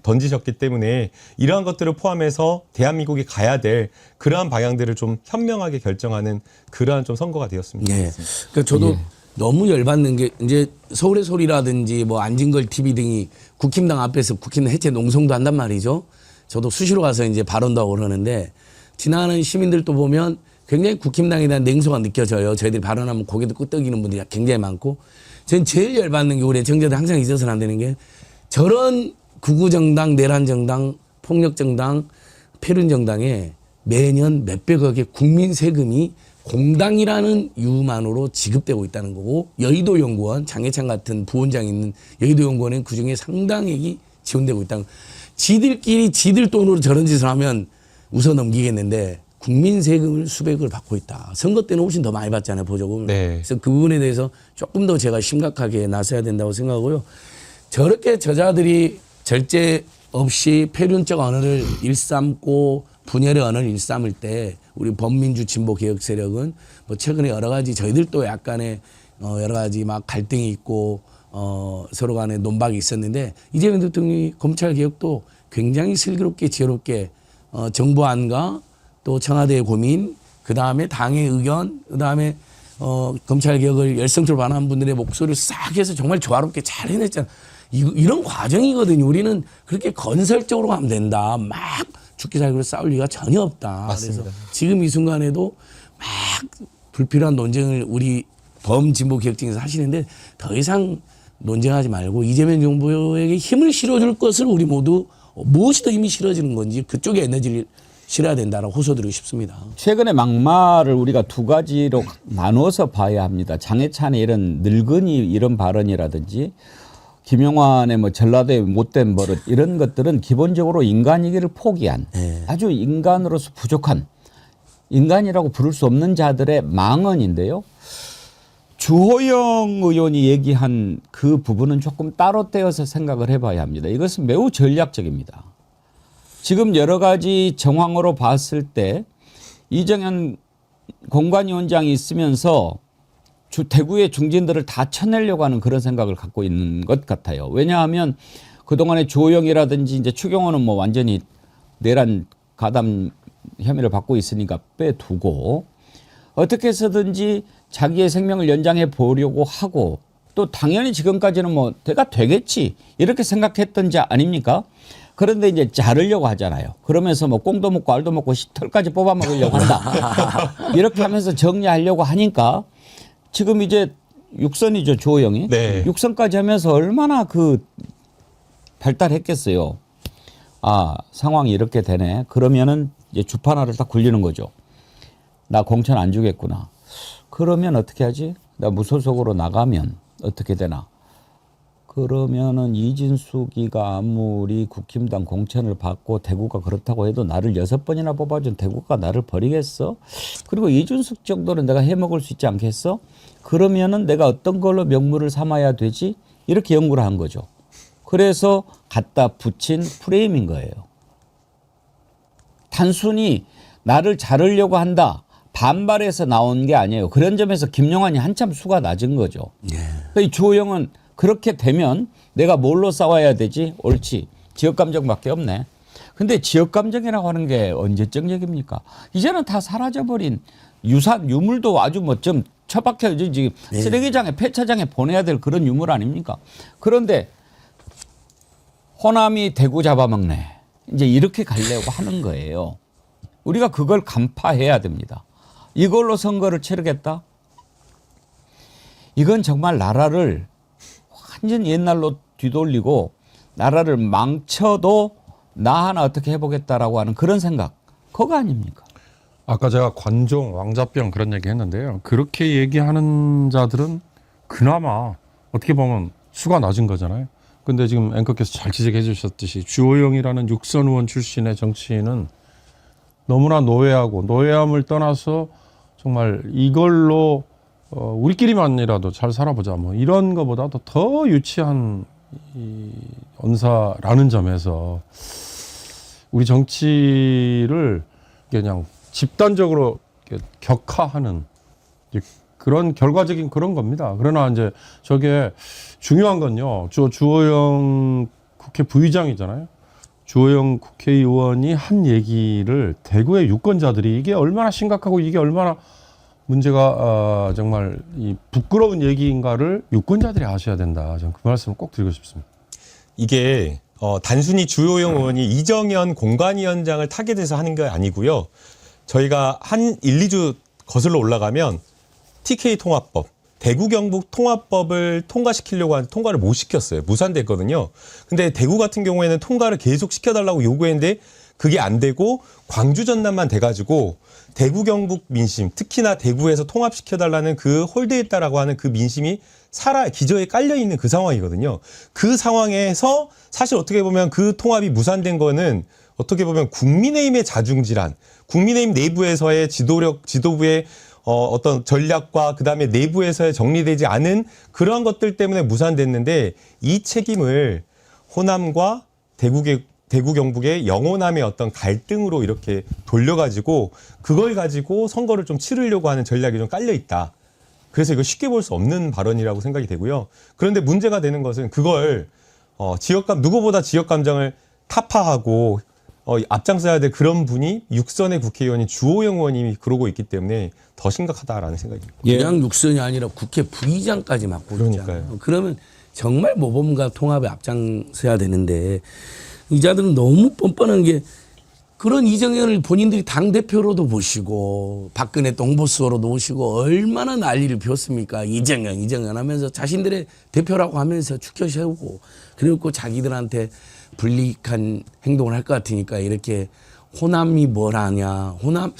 던지셨기 때문에 이러한 것들을 포함해서 대한민국이 가야 될 그러한 방향들을 좀 현명하게 결정하는 그러한 좀 선거가 되었습니다. 예. 그러니까 저도 너무 열받는 게 이제 서울의 소리라든지 뭐 안진걸 TV 등이 국힘당 앞에서 국힘당 해체 농성도 한단 말이죠. 저도 수시로 가서 이제 발언도 하고 그러는데 지나가는 시민들도 보면 굉장히 국힘당에 대한 냉소가 느껴져요. 저희들이 발언하면 고개도 끄덕이는 분들이 굉장히 많고 저는 제일 열받는 게 우리 정자들 항상 잊어서는 안 되는 게 저런 극우정당, 내란정당, 폭력정당, 폐륜정당에 매년 몇백억의 국민 세금이 공당이라는 이유만으로 지급되고 있다는 거고 여의도연구원, 장해찬 같은 부원장이 있는 여의도연구원은 그중에 상당액이 지원되고 있다는 거. 지들끼리 지들 돈으로 저런 짓을 하면 웃어 넘기겠는데 국민 세금을 수백을 받고 있다. 선거 때는 훨씬 더 많이 받잖아요, 보조금을. 네. 그래서 그 부분에 대해서 조금 더 제가 심각하게 나서야 된다고 생각하고요. 저렇게 저자들이 절제 없이 폐륜적 언어를 일삼고 분열의 언어를 일삼을 때 우리 범민주 진보 개혁 세력은 뭐 최근에 여러 가지 저희들도 약간의 여러 가지 막 갈등이 있고 서로 간에 논박이 있었는데 이재명 대통령이 검찰 개혁도 굉장히 슬기롭게 지혜롭게 정부안과 또 청와대의 고민, 그 다음에 당의 의견, 그 다음에 검찰 개혁을 열성적으로 반하는 분들의 목소리를 싹 해서 정말 조화롭게 잘 해냈잖아. 이런 과정이거든요. 우리는 그렇게 건설적으로 가면 된다. 막 죽기 살기로 싸울 리가 전혀 없다. 맞습니다. 그래서 지금 이 순간에도 막 불필요한 논쟁을 우리 범진보 개혁진에서 하시는데 더 이상 논쟁하지 말고 이재명 정부에게 힘을 실어줄 것을 우리 모두 무엇이 더 힘이 실어지는 건지 그쪽에 에너지를 실어야 된다라고 호소드리고 싶습니다. 최근에 막말을 우리가 두 가지로 나누어서 봐야 합니다. 장해찬의 이런 늙은이 이런 발언이라든지 김용환의 뭐 전라도의 못된 버릇 이런 것들은 기본적으로 인간이기를 포기한 아주 인간으로서 부족한 인간이라고 부를 수 없는 자들의 망언인데요. 주호영 의원이 얘기한 그 부분은 조금 따로 떼어서 생각을 해봐야 합니다. 이것은 매우 전략적입니다. 지금 여러 가지 정황으로 봤을 때 이정현 공관위원장이 있으면서 대구의 중진들을 다 쳐내려고 하는 그런 생각을 갖고 있는 것 같아요. 왜냐하면 그동안에 주호영이라든지 이제 추경호는 뭐 완전히 내란 가담 혐의를 받고 있으니까 빼두고 어떻게 해서든지 자기의 생명을 연장해 보려고 하고 또 당연히 지금까지는 뭐 내가 되겠지 이렇게 생각했던 자 아닙니까? 그런데 이제 자르려고 하잖아요. 그러면서 뭐 꽁도 먹고 알도 먹고 털까지 뽑아 먹으려고 한다. 이렇게 하면서 정리하려고 하니까 지금 이제 육선이죠, 주호영이. 네. 육선까지 하면서 얼마나 그 발달했겠어요. 아, 상황이 이렇게 되네. 그러면은 이제 주판화를 딱 굴리는 거죠. 나 공천 안 주겠구나. 그러면 어떻게 하지? 나 무소속으로 나가면 어떻게 되나? 그러면은 이진숙이가 아무리 국힘당 공천을 받고 대구가 그렇다고 해도 나를 6번이나 뽑아준 대구가 나를 버리겠어? 그리고 이준숙 정도는 내가 해먹을 수 있지 않겠어? 그러면은 내가 어떤 걸로 명물을 삼아야 되지? 이렇게 연구를 한 거죠. 그래서 갖다 붙인 프레임인 거예요. 단순히 나를 자르려고 한다. 반발해서 나온 게 아니에요. 그런 점에서 김용환이 한참 수가 낮은 거죠. 이 주호영은 그렇게 되면 내가 뭘로 싸워야 되지? 옳지. 지역감정밖에 없네. 근데 지역 감정이라고 하는 게 언제적 얘기입니까? 이제는 다 사라져버린 유산 유물도 아주 뭐 좀 처박혀 지금 쓰레기장에 폐차장에 보내야 될 그런 유물 아닙니까? 그런데 호남이 대구 잡아먹네. 이제 이렇게 가려고 하는 거예요. 우리가 그걸 간파해야 됩니다. 이걸로 선거를 치르겠다? 이건 정말 나라를 완전 옛날로 뒤돌리고 나라를 망쳐도 나 하나 어떻게 해보겠다라고 하는 그런 생각. 그거 아닙니까? 아까 제가 관종, 왕자병 그런 얘기 했는데요. 그렇게 얘기하는 자들은 그나마 어떻게 보면 수가 낮은 거잖아요. 근데 지금 앵커께서 잘 지적해 주셨듯이 주호영이라는 육선 의원 출신의 정치인은 너무나 노예하고 노예함을 떠나서 정말 이걸로 우리끼리만이라도 잘 살아보자 뭐 이런 거보다도 더 유치한 이 언사라는 점에서 우리 정치를 그냥 집단적으로 격하하는 그런 결과적인 그런 겁니다. 그러나 이제 저게 중요한 건요. 주호영 국회 부의장이잖아요. 주호영 국회의원이 한 얘기를 대구의 유권자들이 이게 얼마나 심각하고 이게 얼마나 문제가 정말 이 부끄러운 얘기인가를 유권자들이 아셔야 된다. 저는 그 말씀을 꼭 드리고 싶습니다. 이게 단순히 주호영 의원이 이정현 공관위원장을 타겟해서 하는 게 아니고요. 저희가 한 1, 2주 거슬러 올라가면 TK 통합법, 대구 경북 통합법을 통과시키려고 하는데 통과를 못 시켰어요. 무산됐거든요. 근데 대구 같은 경우에는 통과를 계속 시켜달라고 요구했는데 그게 안 되고 광주 전남만 돼가지고 대구 경북 민심, 특히나 대구에서 통합시켜달라는 그 홀드했다라고 하는 그 민심이 기저에 깔려있는 그 상황이거든요. 그 상황에서 사실 어떻게 보면 그 통합이 무산된 거는 어떻게 보면 국민의힘의 자중질환, 국민의힘 내부에서의 지도부의 어떤 전략과 그다음에 내부에서의 정리되지 않은 그러한 것들 때문에 무산됐는데 이 책임을 호남과 대구 경북의 영호남의 어떤 갈등으로 이렇게 돌려가지고 그걸 가지고 선거를 좀 치르려고 하는 전략이 좀 깔려 있다. 그래서 이거 쉽게 볼 수 없는 발언이라고 생각이 되고요. 그런데 문제가 되는 것은 그걸 누구보다 지역 감정을 타파하고 앞장서야 될 그런 분이 육선의 국회의원인 주호영 의원님이 그러고 있기 때문에 더 심각하다라는 생각이 듭니다. 그냥 육선이 아니라 국회 부의장까지 맡고 있잖아요. 그러니까요. 그러면 정말 모범과 통합에 앞장서야 되는데 이 자들은 너무 뻔뻔한 게 그런 이정현을 본인들이 당대표로도 보시고 박근혜 홍보수로도 보시고 얼마나 난리를 피웠습니까. 이정현 하면서 자신들의 대표라고 하면서 축켜 세우고 그리고 자기들한테 불리한 행동을 할 것 같으니까 이렇게 호남이 뭘 하냐. 호남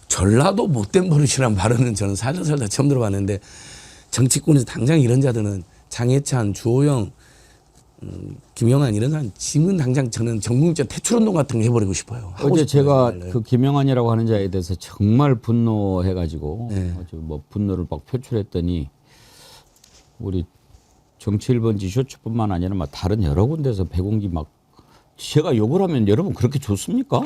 전라도 못된 버릇이란 발언은 저는 살다 처음 들어봤는데 정치권에서 당장 이런 자들은 장해찬, 주호영, 김영환 이런 사람 지금 당장 저는 전국적 퇴출운동 같은 거 해버리고 싶어요. 어제 제가 그 김영환이라고 하는 자에 대해서 정말 분노해가지고 네. 뭐 분노를 막 표출했더니 우리 정치 1번지 쇼츠뿐만 아니라 막 다른 여러 군데서 백운기 막 제가 욕을 하면 여러분 그렇게 좋습니까?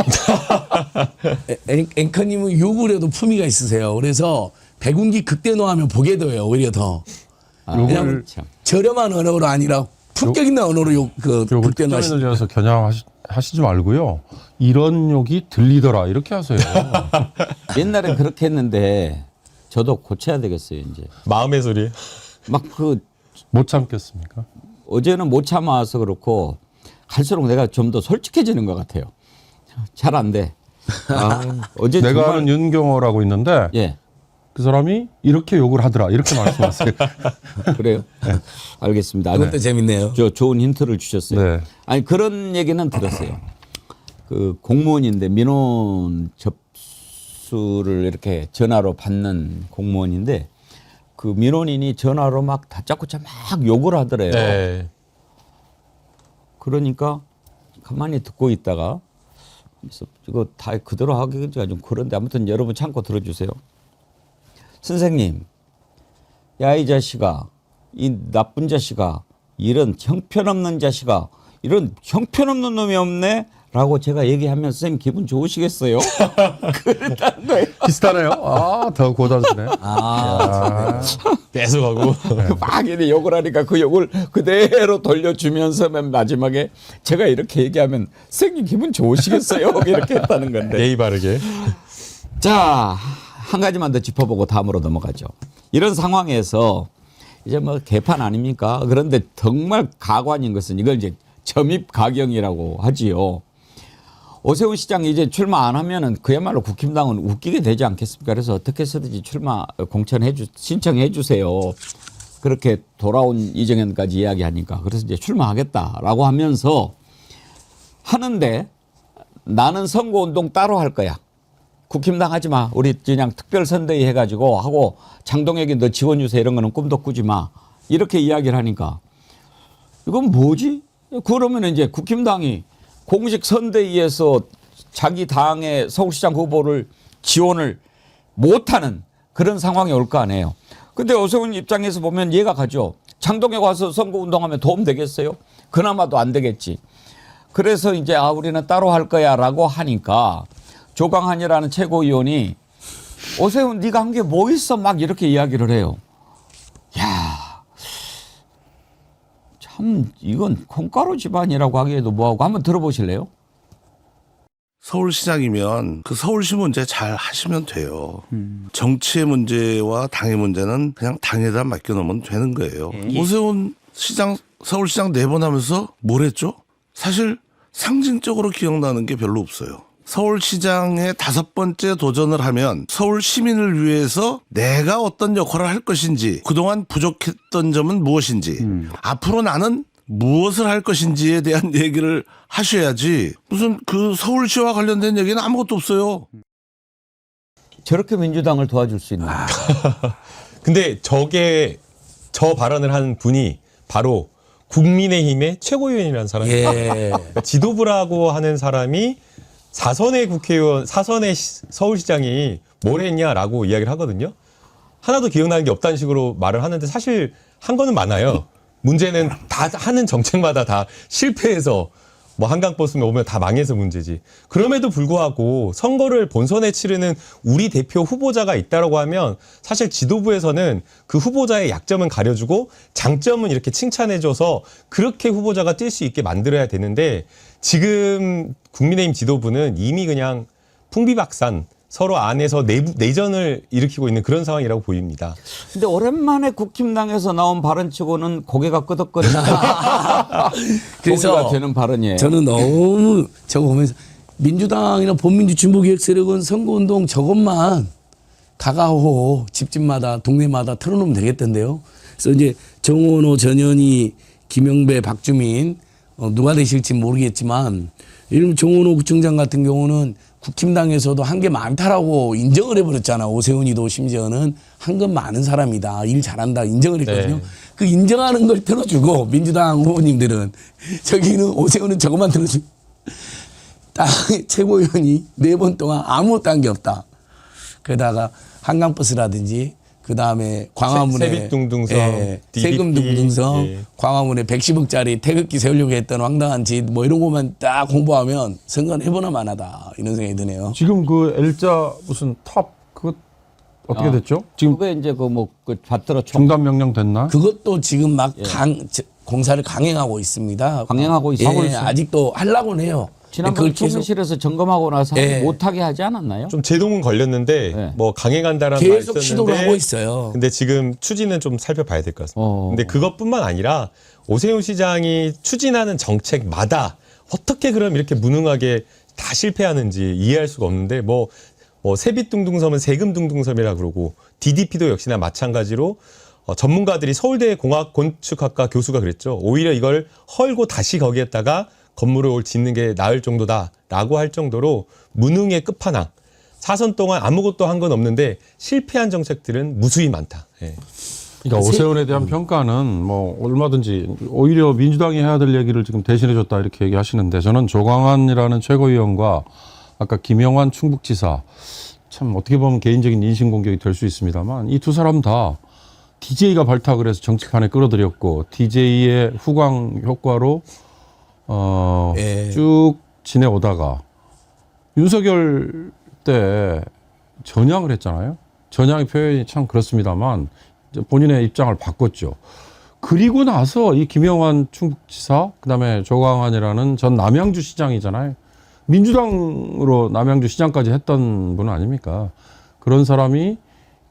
앵커님은 욕을 해도 품위가 있으세요. 그래서 백운기 극대노하면 보게 돼요. 오히려 더. 욕을 참. 저렴한 언어로 아니라 품격 있는 언어로 욕을 극대노하시. 특전에 들려서 겨냥하시지 말고요. 이런 욕이 들리더라 이렇게 하세요. 옛날엔 그렇게 했는데 저도 고쳐야 되겠어요 이제. 마음의 소리. 막 못 참겠습니까? 어제는 못 참아서 그렇고 갈수록 내가 좀 더 솔직해지는 것 같아요. 잘 안 돼. 어제 내가 정말 아는 윤경호라고 있는데 예 그 사람이 이렇게 욕을 하더라 이렇게 말씀하세요. 그래요. 알겠습니다. 그것도 재밌네요. 저 좋은 힌트를 주셨어요. 네. 아니 그런 얘기는 들었어요. 그 공무원인데 민원 접수를 이렇게 전화로 받는 공무원인데 그 민원인이 전화로 막 다짜고짜 막 욕을 하더래요. 네. 그러니까 가만히 듣고 있다가 그래서 이거 다 그대로 하기가 좀 그런데 아무튼 여러분 참고 들어주세요. 선생님, 야 이 자식아, 이 나쁜 자식아, 이런 형편없는 자식아, 이런 형편없는 놈이 없네 라고 제가 얘기하면 선생님 기분 좋으시겠어요? 그랬다는 거예요. 비슷하네요. 아, 더 고단수네. 계속하고. 막 이렇게 욕을 하니까 그 욕을 그대로 돌려주면서 맨 마지막에 제가 이렇게 얘기하면 선생님 기분 좋으시겠어요? 이렇게 했다는 건데. 예의 바르게. 자, 한 가지만 더 짚어보고 다음으로 넘어가죠. 이런 상황에서 이제 뭐 개판 아닙니까? 그런데 정말 가관인 것은 이걸 이제 점입 가경이라고 하지요. 오세훈 시장이 이제 출마 안 하면은 그야말로 국힘당은 웃기게 되지 않겠습니까? 그래서 어떻게 해서든지 출마 신청해 주세요. 그렇게 돌아온 이정현까지 이야기하니까 그래서 이제 출마하겠다라고 하면서 하는데 나는 선거운동 따로 할 거야. 국힘당 하지 마. 우리 그냥 특별선대위 해가지고 하고 장동혁이 너 지원 주세요 이런 거는 꿈도 꾸지 마. 이렇게 이야기를 하니까 이건 뭐지? 그러면 이제 국힘당이 공식 선대위에서 자기 당의 서울시장 후보를 지원을 못하는 그런 상황이 올 거 아니에요. 근데 오세훈 입장에서 보면 이해가 가죠. 장동혁 와서 선거운동하면 도움 되겠어요? 그나마도 안 되겠지. 그래서 이제 우리는 따로 할 거야 라고 하니까 조광한이라는 최고위원이 오세훈 네가 한 게 뭐 있어 막 이렇게 이야기를 해요. 야, 참 이건 콩가루 집안이라고 하기에도 뭐하고 한번 들어보실래요? 서울시장이면 그 서울시 문제 잘 하시면 돼요. 정치의 문제와 당의 문제는 그냥 당에다 맡겨놓으면 되는 거예요. 오세훈 시장, 서울시장 4번 하면서 뭘 했죠? 사실 상징적으로 기억나는 게 별로 없어요. 서울시장의 5번째 도전을 하면 서울 시민을 위해서 내가 어떤 역할을 할 것인지, 그동안 부족했던 점은 무엇인지, 앞으로 나는 무엇을 할 것인지에 대한 얘기를 하셔야지 무슨 그 서울시와 관련된 얘기는 아무것도 없어요. 저렇게 민주당을 도와줄 수 있는. 근데 저 발언을 한 분이 바로 국민의힘의 최고위원이라는 사람이에요. 그러니까 지도부라고 하는 사람이 사선의 국회의원, 사선의 서울시장이 뭘 했냐라고 이야기를 하거든요. 하나도 기억나는 게 없다는 식으로 말을 하는데 사실 한 거는 많아요. 문제는 다 하는 정책마다 다 실패해서 뭐 한강버스만 오면 다 망해서 문제지. 그럼에도 불구하고 선거를 본선에 치르는 우리 대표 후보자가 있다라고 하면 사실 지도부에서는 그 후보자의 약점은 가려주고 장점은 이렇게 칭찬해줘서 그렇게 후보자가 뛸 수 있게 만들어야 되는데 지금 국민의힘 지도부는 이미 그냥 풍비박산 서로 안에서 내전을 일으키고 있는 그런 상황이라고 보입니다. 근데 오랜만에 국힘당에서 나온 발언치고는 고개가 끄덕거린다. 그래서 고개가 되는 발언이에요. 저는 너무 저거 보면서 민주당이나 본민주 진보기획 세력은 선거운동 저것만 다가오고 집집마다 동네마다 틀어놓으면 되겠던데요. 그래서 이제 정원호, 전현희, 김영배, 박주민 누가 되실지 모르겠지만 이런 정원호 구청장 같은 경우는 국힘당에서도 한 게 많다라고 인정을 해버렸잖아. 오세훈이도 심지어는 한 건 많은 사람이다. 일 잘한다. 인정을 했거든요. 네. 그 인정하는 걸 들어주고 민주당 후보님들은 저기는 오세훈은 저것만 들어주고 당의 최고위원이 4번 동안 아무것도 한 게 없다. 그러다가 한강버스라든지 그다음에 광화문에 세빛둥둥섬, 세금 둥둥섬, 예. 광화문에 110억짜리 태극기 세우려고 했던 황당한 짓 뭐 이런 것만 딱 공부하면 선거는 해보나 마나다 이런 생각이 드네요. 지금 그 L자 무슨 탑 그거 어떻게 됐죠? 지금 그게 이제 그 받들어 중단 명령 됐나? 그것도 지금 막 공사를 강행하고 있습니다. 강행하고 있어요. 예, 아직도 하려고는 해요. 지난번 그걸 계속 총리실에서 점검하고 나서 예. 못하게 하지 않았나요? 좀 제동은 걸렸는데 네. 뭐 강행한다라는 말이 계속 있었는데 시도를 하고 있어요. 근데 지금 추진은 좀 살펴봐야 될 것 같습니다. 근데 그것뿐만 아니라 오세훈 시장이 추진하는 정책마다 어떻게 그럼 이렇게 무능하게 다 실패하는지 이해할 수가 없는데 뭐 세빛둥둥섬은 세금둥둥섬이라 그러고 DDP도 역시나 마찬가지로 전문가들이 서울대 공학건축학과 교수가 그랬죠. 오히려 이걸 헐고 다시 거기에다가 건물을 짓는 게 나을 정도다라고 할 정도로 무능의 끝판왕. 사선 동안 아무것도 한 건 없는데 실패한 정책들은 무수히 많다. 예. 그러니까 오세훈에 대한 평가는 뭐 얼마든지 오히려 민주당이 해야 될 얘기를 지금 대신해 줬다 이렇게 얘기하시는데 저는 조광한이라는 최고위원과 아까 김영환 충북지사 참 어떻게 보면 개인적인 인신공격이 될 수 있습니다만 이 두 사람 다 DJ가 발탁을 해서 정치판에 끌어들였고 DJ의 후광 효과로 예. 쭉 지내오다가 윤석열 때 전향을 했잖아요. 전향의 표현이 참 그렇습니다만 이제 본인의 입장을 바꿨죠. 그리고 나서 이 김영환 충북지사, 그다음에 조광환이라는 전 남양주 시장이잖아요. 민주당으로 남양주 시장까지 했던 분 아닙니까? 그런 사람이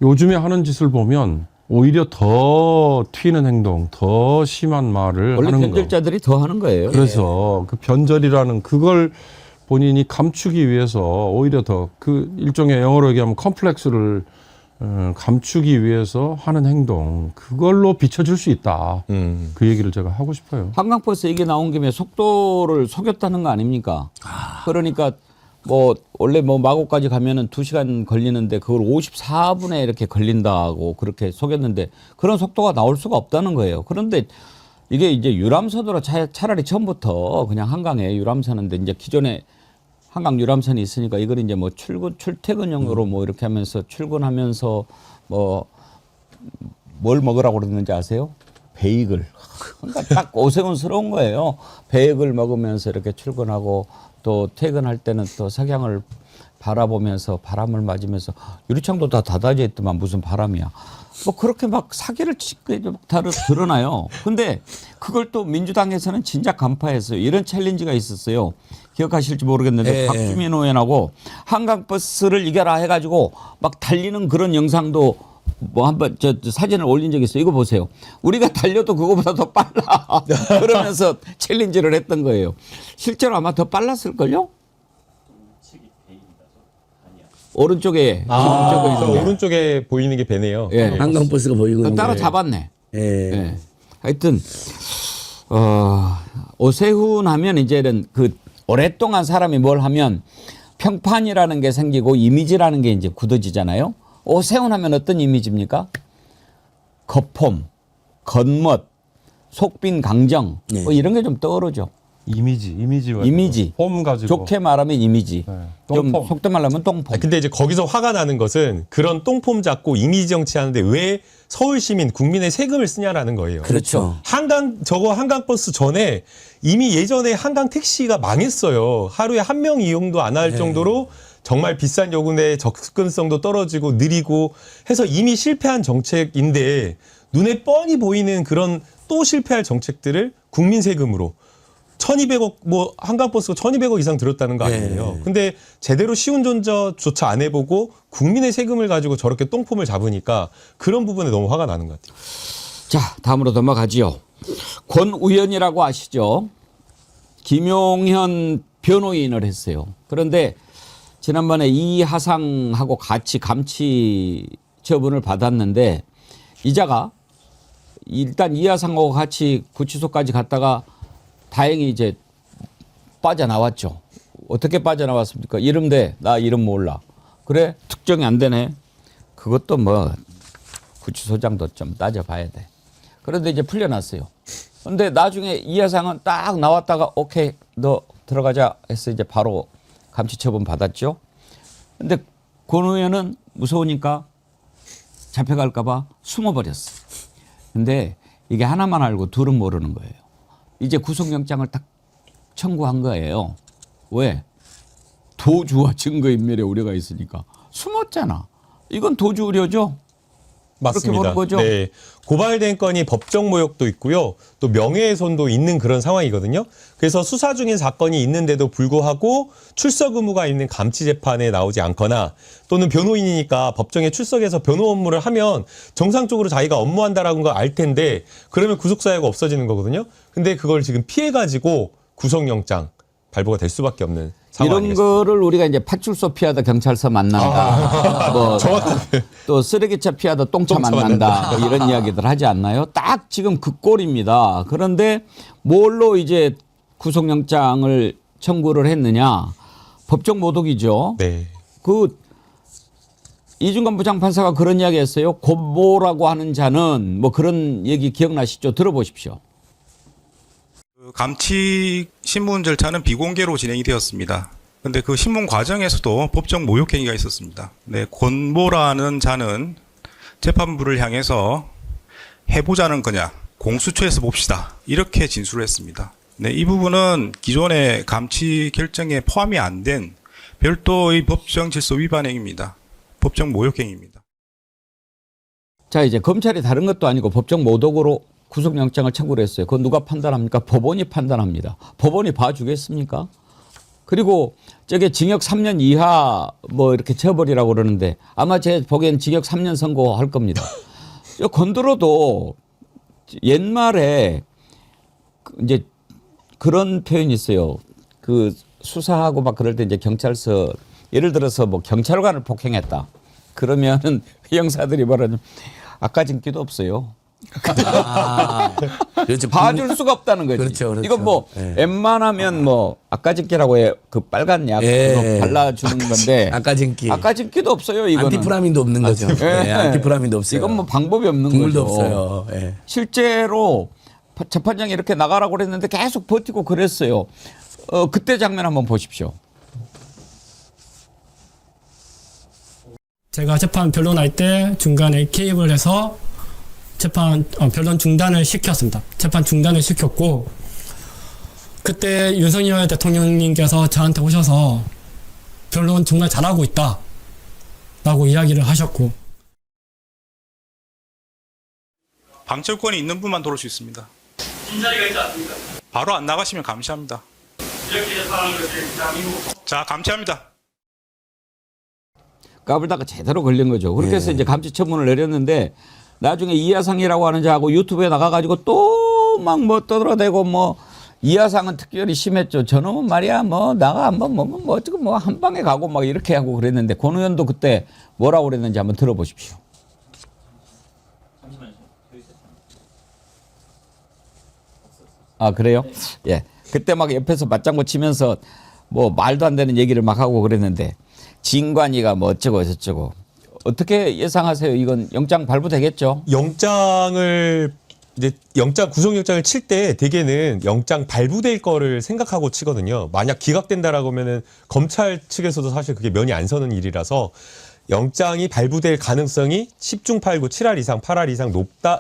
요즘에 하는 짓을 보면 오히려 더 튀는 행동, 더 심한 말을 원래 하는 거. 변절자들이 더 하는 거예요. 그래서 그 변절이라는 그걸 본인이 감추기 위해서 오히려 더 그 일종의 영어로 얘기하면 컴플렉스를 감추기 위해서 하는 행동, 그걸로 비춰줄 수 있다. 그 얘기를 제가 하고 싶어요. 한강버스 얘기 나온 김에 속도를 속였다는 거 아닙니까? 그러니까 뭐 원래 뭐 마곡까지 가면은 2시간 걸리는데 그걸 54분에 이렇게 걸린다고 그렇게 속였는데 그런 속도가 나올 수가 없다는 거예요. 그런데 이게 이제 유람선으로 차라리 처음부터 그냥 한강에 유람선인데 이제 기존에 한강 유람선이 있으니까 이걸 이제 뭐 출퇴근용으로 뭐 이렇게 하면서 출근하면서 뭐 뭘 먹으라고 그러는지 아세요? 베이글. 그러니까 딱 오세훈스러운 거예요. 베이글 먹으면서 이렇게 출근하고 또 퇴근할 때는 또 석양을 바라보면서 바람을 맞으면서 유리창도 다 닫아져 있더만 무슨 바람이야. 뭐 그렇게 막 사기를 치게 드러나요. 근데 그걸 또 민주당에서는 진작 간파했어요. 이런 챌린지가 있었어요. 기억하실지 모르겠는데 박주민 의원하고 한강버스를 이겨라 해가지고 막 달리는 그런 영상도 뭐 한번 저 사진을 올린 적이 있어요. 이거 보세요. 우리가 달려도 그거보다 더 빨라. 그러면서 챌린지를 했던 거예요. 실제로 아마 더 빨랐을걸요? 오른쪽에 오른쪽에 보이는 게 배네요. 예. 한강버스가 보이고 있는데. 따라 잡았네. 예. 예. 하여튼 오세훈 하면 이제는 그 오랫동안 사람이 뭘 하면 평판이라는 게 생기고 이미지라는 게 이제 굳어지잖아요. 오세훈 하면 어떤 이미지입니까? 거폼, 겉멋, 속빈 강정 뭐 이런 게 좀 떠오르죠. 이미지. 폼 가지고. 좋게 말하면 이미지. 네. 좀 똥폼. 속된 말로 하면 똥폼. 근데 이제 거기서 화가 나는 것은 그런 똥폼 잡고 이미지 정치하는데 왜 서울 시민 국민의 세금을 쓰냐라는 거예요. 그렇죠. 한강버스 전에 이미 예전에 한강 택시가 망했어요. 하루에 한 명 이용도 안 할 정도로 정말 비싼 요금에 접근성도 떨어지고 느리고 해서 이미 실패한 정책인데 눈에 뻔히 보이는 그런 또 실패할 정책들을 국민 세금으로 1,200억 뭐 한강버스가 1,200억 이상 들었다는 거 아니에요. 근데 제대로 시운전조차 안 해보고 국민의 세금을 가지고 저렇게 똥폼을 잡으니까 그런 부분에 너무 화가 나는 것 같아요. 자, 다음으로 넘어가지요. 권우현이라고 아시죠? 김용현 변호인을 했어요. 그런데 지난번에 이하상하고 같이 감치 처분을 받았는데 이자가 일단 이하상하고 같이 구치소까지 갔다가 다행히 이제 빠져나왔죠. 어떻게 빠져나왔습니까? 이름대 나 이름 몰라. 그래 특정이 안 되네. 그것도 뭐 구치소장도 좀 따져봐야 돼. 그런데 이제 풀려났어요. 그런데 나중에 이하상은 딱 나왔다가 오케이 너 들어가자 해서 이제 바로 감치처분 받았죠. 근데 권우현은 무서우니까 잡혀갈까 봐 숨어버렸어. 근데 이게 하나만 알고 둘은 모르는 거예요. 이제 구속영장을 딱 청구한 거예요. 왜? 도주와 증거인멸의 우려가 있으니까. 숨었잖아. 이건 도주 우려죠? 맞습니다. 그렇게 보는 거죠? 네. 고발된 건이 법정 모욕도 있고요. 또 명예훼손도 있는 그런 상황이거든요. 그래서 수사 중인 사건이 있는데도 불구하고 출석 의무가 있는 감치 재판에 나오지 않거나 또는 변호인이니까 법정에 출석해서 변호 업무를 하면 정상적으로 자기가 업무한다라는 걸 알 텐데 그러면 구속사유가 없어지는 거거든요. 근데 그걸 지금 피해가지고 구속영장 발부가 될 수밖에 없는 상황 이런 아니겠습니까? 거를 우리가 이제 팥줄소 피하다 경찰서 만난다. 뭐 또 쓰레기차 피하다 똥차 만난다. 뭐 이런 이야기들 하지 않나요? 딱 지금 그 꼴입니다. 그런데 뭘로 이제 구속영장을 청구를 했느냐? 법정 모독이죠. 네. 그 이중관 부장판사가 그런 이야기 했어요. 곤보라고 하는 자는 뭐 그런 얘기 기억나시죠? 들어보십시오. 감치 신문 절차는 비공개로 진행이 되었습니다. 근데 그 신문 과정에서도 법정 모욕 행위가 있었습니다. 네, 권보라는 자는 재판부를 향해서 해보자는 거냐, 공수처에서 봅시다. 이렇게 진술을 했습니다. 네, 이 부분은 기존의 감치 결정에 포함이 안 된 별도의 법정 질서 위반 행위입니다. 법정 모욕 행위입니다. 자, 이제 검찰이 다른 것도 아니고 법정 모독으로 구속영장을 청구를 했어요. 그건 누가 판단합니까? 법원이 판단합니다. 법원이 봐주겠습니까? 그리고 저게 징역 3년 이하 뭐 이렇게 처벌이라고 그러는데 아마 제 보기엔 징역 3년 선고할 겁니다. 건드려도 옛말에 이제 그런 표현이 있어요. 그 수사하고 막 그럴 때 이제 경찰서 예를 들어서 뭐 경찰관을 폭행했다. 그러면은 형사들이 말하면 아까진기도 없어요. 그렇죠. 봐줄 수가 없다는 거지. 그렇죠, 그렇죠. 이건 뭐 웬만하면 뭐 아까진기라고 해 그 빨간 약 발라주는 건데 아까진기도 없어요. 이거는 안티프라민도 없는 거죠. 안티프라민도 없어요. 이건 뭐 방법이 없는 국물도 거죠. 없어요. 실제로 재판장이 이렇게 나가라고 그랬는데 계속 버티고 그랬어요. 그때 장면 한번 보십시오. 제가 재판 변론할 때 중간에 개입을 해서 재판 변론 중단을 시켰습니다. 재판 중단을 시켰고 그때 윤석열 대통령님께서 저한테 오셔서 변론 정말 잘하고 있다 라고 이야기를 하셨고 방첩권이 있는 분만 들어올 수 있습니다. 빈자리가 있지 않습니까? 바로 안 나가시면 감시합니다. 이렇게 재판하는 것이 대한민국 자, 감시합니다. 까불다가 제대로 걸린 거죠. 그렇게 해서 이제 감시 처분을 내렸는데 나중에 이하상이라고 하는 자하고 유튜브에 나가가지고 또 막 뭐 떠들어대고 뭐 이하상은 특별히 심했죠. 저놈은 말이야 뭐 나가 한번 뭐 어쩌고 뭐 한 방에 가고 막 이렇게 하고 그랬는데 권 의원도 그때 뭐라고 그랬는지 한번 들어보십시오. 아 그래요? 예. 그때 막 옆에서 맞장구 치면서 뭐 말도 안 되는 얘기를 막 하고 그랬는데 진관이가 뭐 어쩌고 저쩌고 어떻게 예상하세요? 이건 영장 발부되겠죠? 영장을 이제 구속영장을 칠 때 대개는 영장 발부될 거를 생각하고 치거든요. 만약 기각된다라고 하면은 검찰 측에서도 사실 그게 면이 안 서는 일이라서 영장이 발부될 가능성이 10중 8구 7할 이상 8할 이상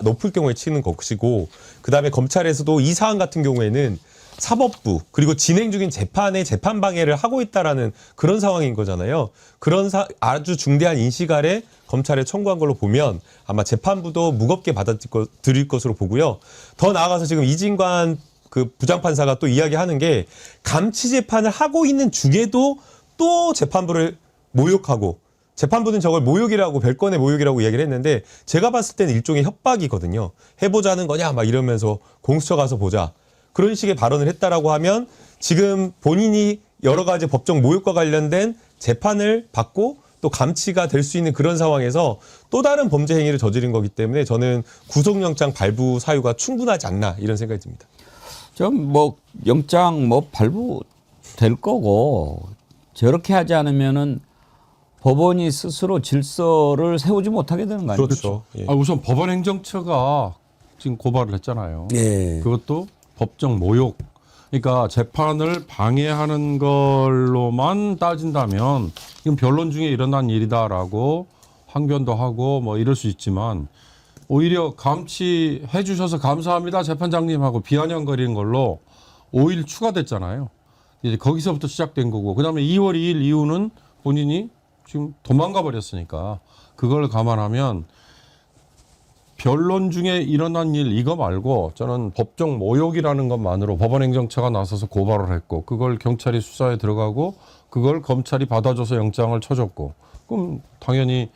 높을 경우에 치는 것이고 그다음에 검찰에서도 이 사안 같은 경우에는 사법부 그리고 진행 중인 재판에 재판 방해를 하고 있다라는 그런 상황인 거잖아요. 그런 아주 중대한 인식 아래 검찰에 청구한 걸로 보면 아마 재판부도 무겁게 받아들일 것으로 보고요. 더 나아가서 지금 이진관 그 부장판사가 또 이야기하는 게 감치 재판을 하고 있는 중에도 또 재판부를 모욕하고 재판부는 저걸 모욕이라고 별건의 모욕이라고 이야기를 했는데 제가 봤을 때는 일종의 협박이거든요. 해보자는 거냐 막 이러면서 공수처 가서 보자. 그런 식의 발언을 했다라고 하면 지금 본인이 여러 가지 법정 모욕과 관련된 재판을 받고 또 감치가 될 수 있는 그런 상황에서 또 다른 범죄 행위를 저지른 거기 때문에 저는 구속영장 발부 사유가 충분하지 않나 이런 생각이 듭니다. 좀 뭐 영장 뭐 발부 될 거고 저렇게 하지 않으면은 법원이 스스로 질서를 세우지 못하게 되는 거 아니에요? 그렇죠. 예. 우선 법원행정처가 지금 고발을 했잖아요. 그것도 법정 모욕. 그러니까 재판을 방해하는 걸로만 따진다면 이건 변론 중에 일어난 일이다라고 항변도 하고 뭐 이럴 수 있지만 오히려 감치해 주셔서 감사합니다 재판장님하고 비아냥거리는 걸로 5일 추가됐잖아요. 이제 거기서부터 시작된 거고 그다음에 2월 2일 이후는 본인이 지금 도망가 버렸으니까 그걸 감안하면 변론 중에 일어난 일 이거 말고 저는 법정 모욕이라는 것만으로 법원행정처가 나서서 고발을 했고 그걸 경찰이 수사에 들어가고 그걸 검찰이 받아줘서 영장을 쳐줬고 그럼 당연히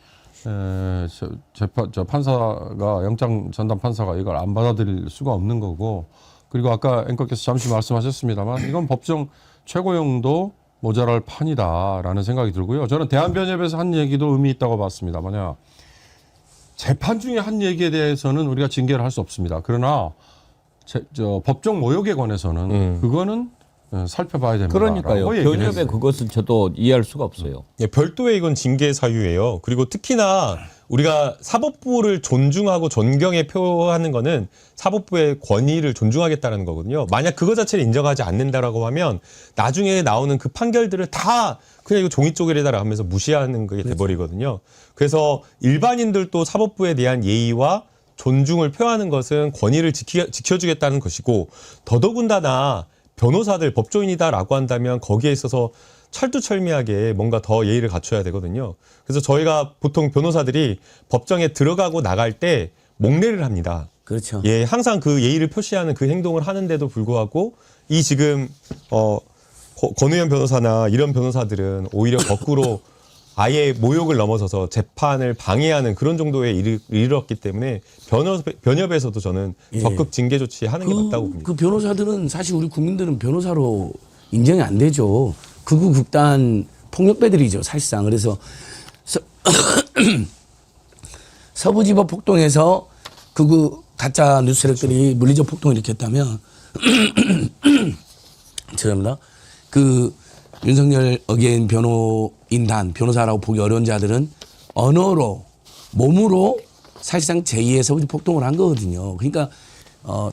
판사가 영장 전담 판사가 이걸 안 받아들일 수가 없는 거고 그리고 아까 앵커께서 잠시 말씀하셨습니다만 이건 법정 최고형도 모자랄 판이다라는 생각이 들고요. 저는 대한변협에서 한 얘기도 의미 있다고 봤습니다. 뭐냐 재판 중에 한 얘기에 대해서는 우리가 징계를 할 수 없습니다. 그러나 법정 모욕에 관해서는 그거는 살펴봐야 됩니다. 그러니까요. 변협의 그것은 저도 이해할 수가 없어요. 예, 별도의 이건 징계 사유예요. 그리고 특히나 우리가 사법부를 존중하고 존경에 표하는 거는 사법부의 권위를 존중하겠다는 거거든요. 만약 그거 자체를 인정하지 않는다라고 하면 나중에 나오는 그 판결들을 다 그냥 이거 종이 쪼개리다라 하면서 무시하는 게 돼버리거든요. 그래서 일반인들도 사법부에 대한 예의와 존중을 표하는 것은 권위를 지켜주겠다는 것이고 더더군다나 변호사들 법조인이다라고 한다면 거기에 있어서 철두철미하게 뭔가 더 예의를 갖춰야 되거든요. 그래서 저희가 보통 변호사들이 법정에 들어가고 나갈 때 목례를 합니다. 그렇죠. 예, 항상 그 예의를 표시하는 그 행동을 하는데도 불구하고 이 지금 권우현 변호사나 이런 변호사들은 오히려 거꾸로 아예 모욕을 넘어서서 재판을 방해하는 그런 정도에 이르렀기 때문에 변협에서도 저는 적극 징계 조치하는 게 맞다고 봅니다. 그 변호사들은 사실 우리 국민들은 변호사로 인정이 안 되죠. 극우 극단 폭력배들이죠, 사실상. 그래서 서부지법 폭동에서 극우 가짜 뉴스 세력들이 물리적 폭동을 일으켰다면 죄송합니다. 그 윤석열 어게인 변호인단, 변호사라고 보기 어려운 자들은 언어로, 몸으로 사실상 제2의 서부지 폭동을 한 거거든요. 그러니까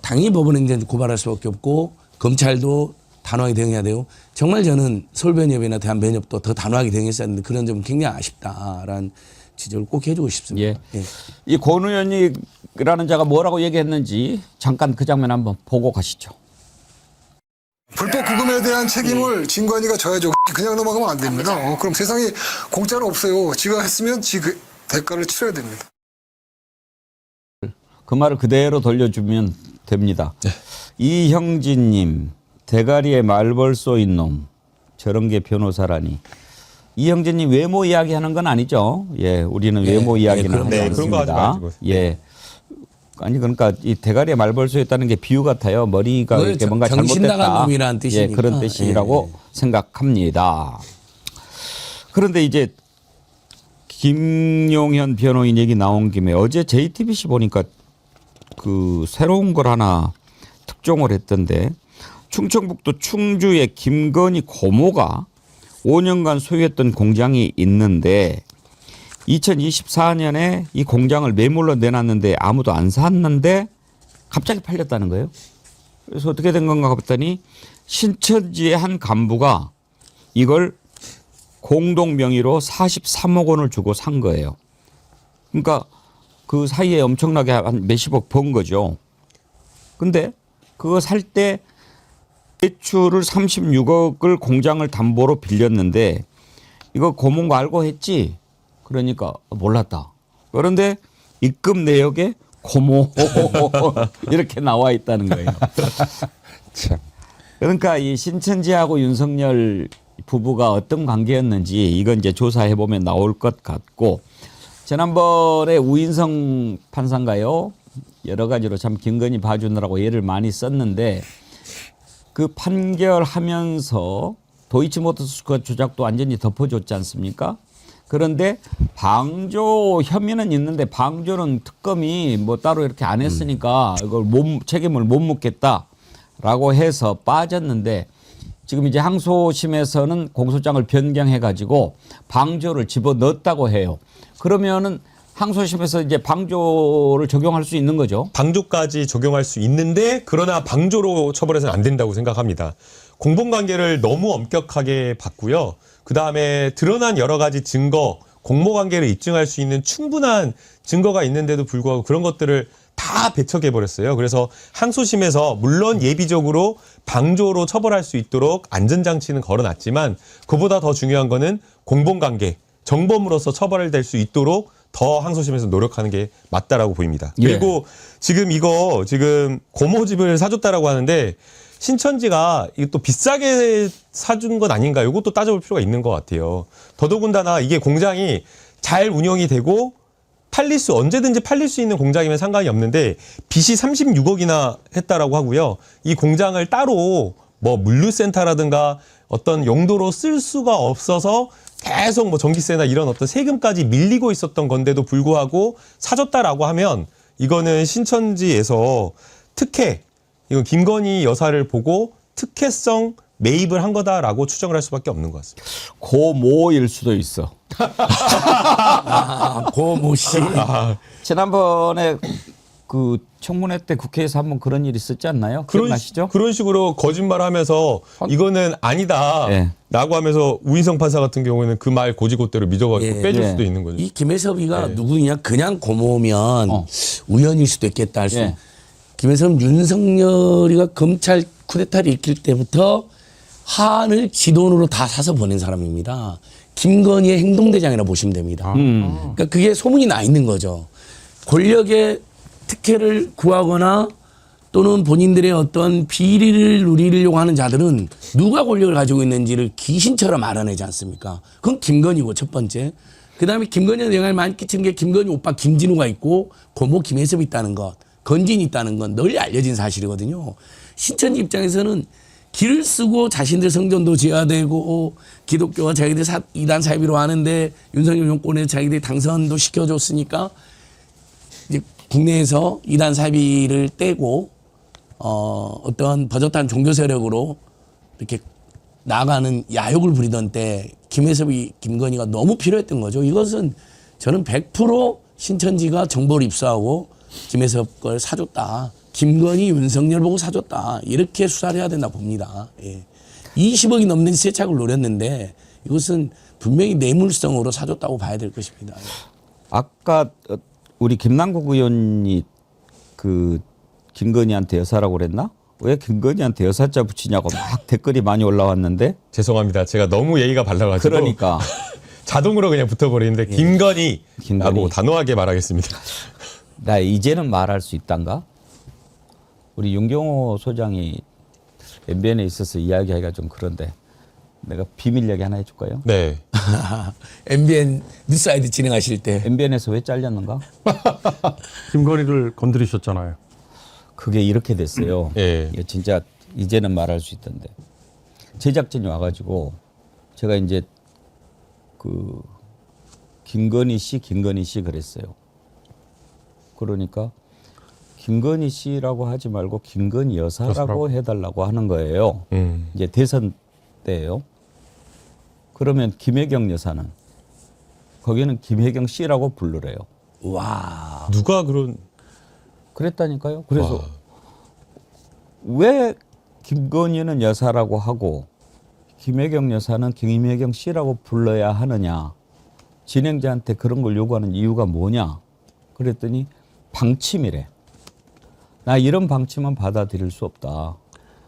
당연히 법원행정 고발할 수밖에 없고 검찰도 단호하게 대응해야 돼요. 정말 저는 서울변협이나 대한변협도 더 단호하게 대응했어야 했는데 그런 점은 굉장히 아쉽다라는 지적을 꼭 해주고 싶습니다. 예. 예. 이 권 의원이라는 자가 뭐라고 얘기했는지 잠깐 그 장면 한번 보고 가시죠. 불법 구금에 대한 책임을 진관이가 져야죠. 그냥 넘어가면 안 됩니다. 그럼 세상에 공짜는 없어요. 지가 했으면 그 대가를 치러야 됩니다. 그 말을 그대로 돌려주면 됩니다. 이형진님, 대가리에 말벌쏘인 놈, 저런 게 변호사라니. 이형진님 외모 이야기하는 건 아니죠? 예, 우리는 외모 이야기는 하지 않습니다. 그런 거 하지 마시고. 예. 아니 그러니까 이 대가리에 말벌쏘였다는 게 비유 같아요. 머리가 이렇게 뭔가 정신 나간 잘못됐다. 놈이라는 뜻이니까. 예, 그런 뜻이라고 생각합니다. 그런데 이제 김용현 변호인 얘기 나온 김에 어제 JTBC 보니까 그 새로운 걸 하나 특종을 했던데 충청북도 충주의 김건희 고모가 5년간 소유했던 공장이 있는데 2024년에 이 공장을 매물로 내놨는데 아무도 안 샀는데 갑자기 팔렸다는 거예요. 그래서 어떻게 된 건가 봤더니 신천지의 한 간부가 이걸 공동 명의로 43억 원을 주고 산 거예요. 그러니까 그 사이에 엄청나게 한 몇십억 번 거죠. 근데 그거 살 때 대출을 36억을 공장을 담보로 빌렸는데 이거 고모인 거 알고 했지? 그러니까 몰랐다. 그런데 입금 내역에 고모 이렇게 나와 있다는 거예요. 참. 그러니까 이 신천지하고 윤석열 부부가 어떤 관계였는지 이건 이제 조사해 보면 나올 것 같고 지난번에 우인성 판사인가요? 여러 가지로 참 김건희 봐주느라고 예를 많이 썼는데 그 판결하면서 도이치모터스 그 조작도 완전히 덮어줬지 않습니까? 그런데 방조 혐의는 있는데 방조는 특검이 뭐 따로 이렇게 안 했으니까 이걸 책임을 못 묻겠다라고 해서 빠졌는데 지금 이제 항소심에서는 공소장을 변경해 가지고 방조를 집어넣었다고 해요. 그러면은 항소심에서 이제 방조를 적용할 수 있는 거죠. 방조까지 적용할 수 있는데 그러나 방조로 처벌해서는 안 된다고 생각합니다. 공범관계를 너무 엄격하게 봤고요. 그다음에 드러난 여러 가지 증거, 공모관계를 입증할 수 있는 충분한 증거가 있는데도 불구하고 그런 것들을 다 배척해버렸어요. 그래서 항소심에서 물론 예비적으로 방조로 처벌할 수 있도록 안전장치는 걸어놨지만 그보다 더 중요한 거는 공범관계, 정범으로서 처벌될 수 있도록 더 항소심에서 노력하는 게 맞다라고 보입니다. 그리고 지금 고모집을 사줬다라고 하는데 신천지가 이게 또 비싸게 사준 건 아닌가 이것도 따져볼 필요가 있는 것 같아요. 더더군다나 이게 공장이 잘 운영이 되고 언제든지 팔릴 수 있는 공장이면 상관이 없는데 빚이 36억이나 했다라고 하고요. 이 공장을 따로 뭐 물류센터라든가 어떤 용도로 쓸 수가 없어서 계속 뭐 전기세나 이런 어떤 세금까지 밀리고 있었던 건데도 불구하고 사줬다라고 하면 이거는 신천지에서 이건 김건희 여사를 보고 특혜성 매입을 한 거다라고 추정을 할 수밖에 없는 것 같습니다. 고모일 수도 있어. 고모 씨. 지난번에 그 청문회 때 국회에서 한번 그런 일이 있었지 않나요? 기억나시죠? 그런 식으로 거짓말하면서 이거는 아니다. 예. 라고 하면서 우인성 판사 같은 경우에는 그 말 고지고대로 믿어가지고 빼줄 수도 있는 거죠. 이 김혜섭이가 누구냐 그냥 고모면 우연일 수도 있겠다 할 수. 김혜섭 윤석열이가 검찰 쿠데타를 일으킬 때부터 하한을 지돈으로 다 사서 보낸 사람입니다. 김건희의 행동대장이라 보시면 됩니다. 그러니까 그게 소문이 나 있는 거죠. 권력의 특혜를 구하거나 또는 본인들의 어떤 비리를 누리려고 하는 자들은 누가 권력을 가지고 있는지를 귀신처럼 알아내지 않습니까? 그건 김건희고 첫 번째. 그다음에 김건희한테 영향을 많이 끼치는 게 김건희 오빠 김진우가 있고 고모 김혜섭이 있다는 것, 건진이 있다는 건 널리 알려진 사실이거든요. 신천지 입장에서는 길을 쓰고 자신들 성전도 지어야 되고 기독교가 자기들 이단 사이비로 하는데 윤석열 정권에서 자기들이 당선도 시켜줬으니까 이제 국내에서 이단 사이비를 떼고 어떤 버젓한 종교 세력으로 이렇게 나가는 야욕을 부리던 때 김혜섭이 김건희가 너무 필요했던 거죠. 이것은 저는 100% 신천지가 정보를 입수하고 김혜섭 걸 사줬다. 김건희 윤석열 보고 사줬다. 이렇게 수사를 해야 된다 봅니다. 예. 20억이 넘는 세착을 노렸는데 이것은 분명히 뇌물성으로 사줬다고 봐야 될 것입니다. 아까 우리 김남국 의원이 그 김건희한테 여사라고 그랬나? 왜 김건희한테 여사자 붙이냐고 막 댓글이 많이 올라왔는데. 죄송합니다. 제가 너무 예의가 발라가지고. 그러니까. 자동으로 그냥 붙어버리는데 김건희라고 단호하게 말하겠습니다. 나 이제는 말할 수 있단가? 우리 윤경호 소장이 MBN에 있어서 이야기하기가 좀 그런데 내가 비밀 얘기 하나 해줄까요? 네. MBN 뉴스아이드 진행하실 때 MBN에서 왜 잘렸는가? 김건희를 건드리셨잖아요. 그게 이렇게 됐어요. 예. 이게 진짜 이제는 말할 수 있던데 제작진이 와가지고 제가 이제 그 김건희 씨 그랬어요. 그러니까 김건희 씨라고 하지 말고 김건희 여사라고 해달라고 하는 거예요. 이제 대선 때예요. 그러면 김혜경 여사는 거기는 김혜경 씨라고 부르래요. 와. 누가 그런. 그랬다니까요. 그래서 왜 김건희는 여사라고 하고 김혜경 여사는 김혜경 씨라고 불러야 하느냐. 진행자한테 그런 걸 요구하는 이유가 뭐냐. 그랬더니 방침이래. 나 이런 방침은 받아들일 수 없다.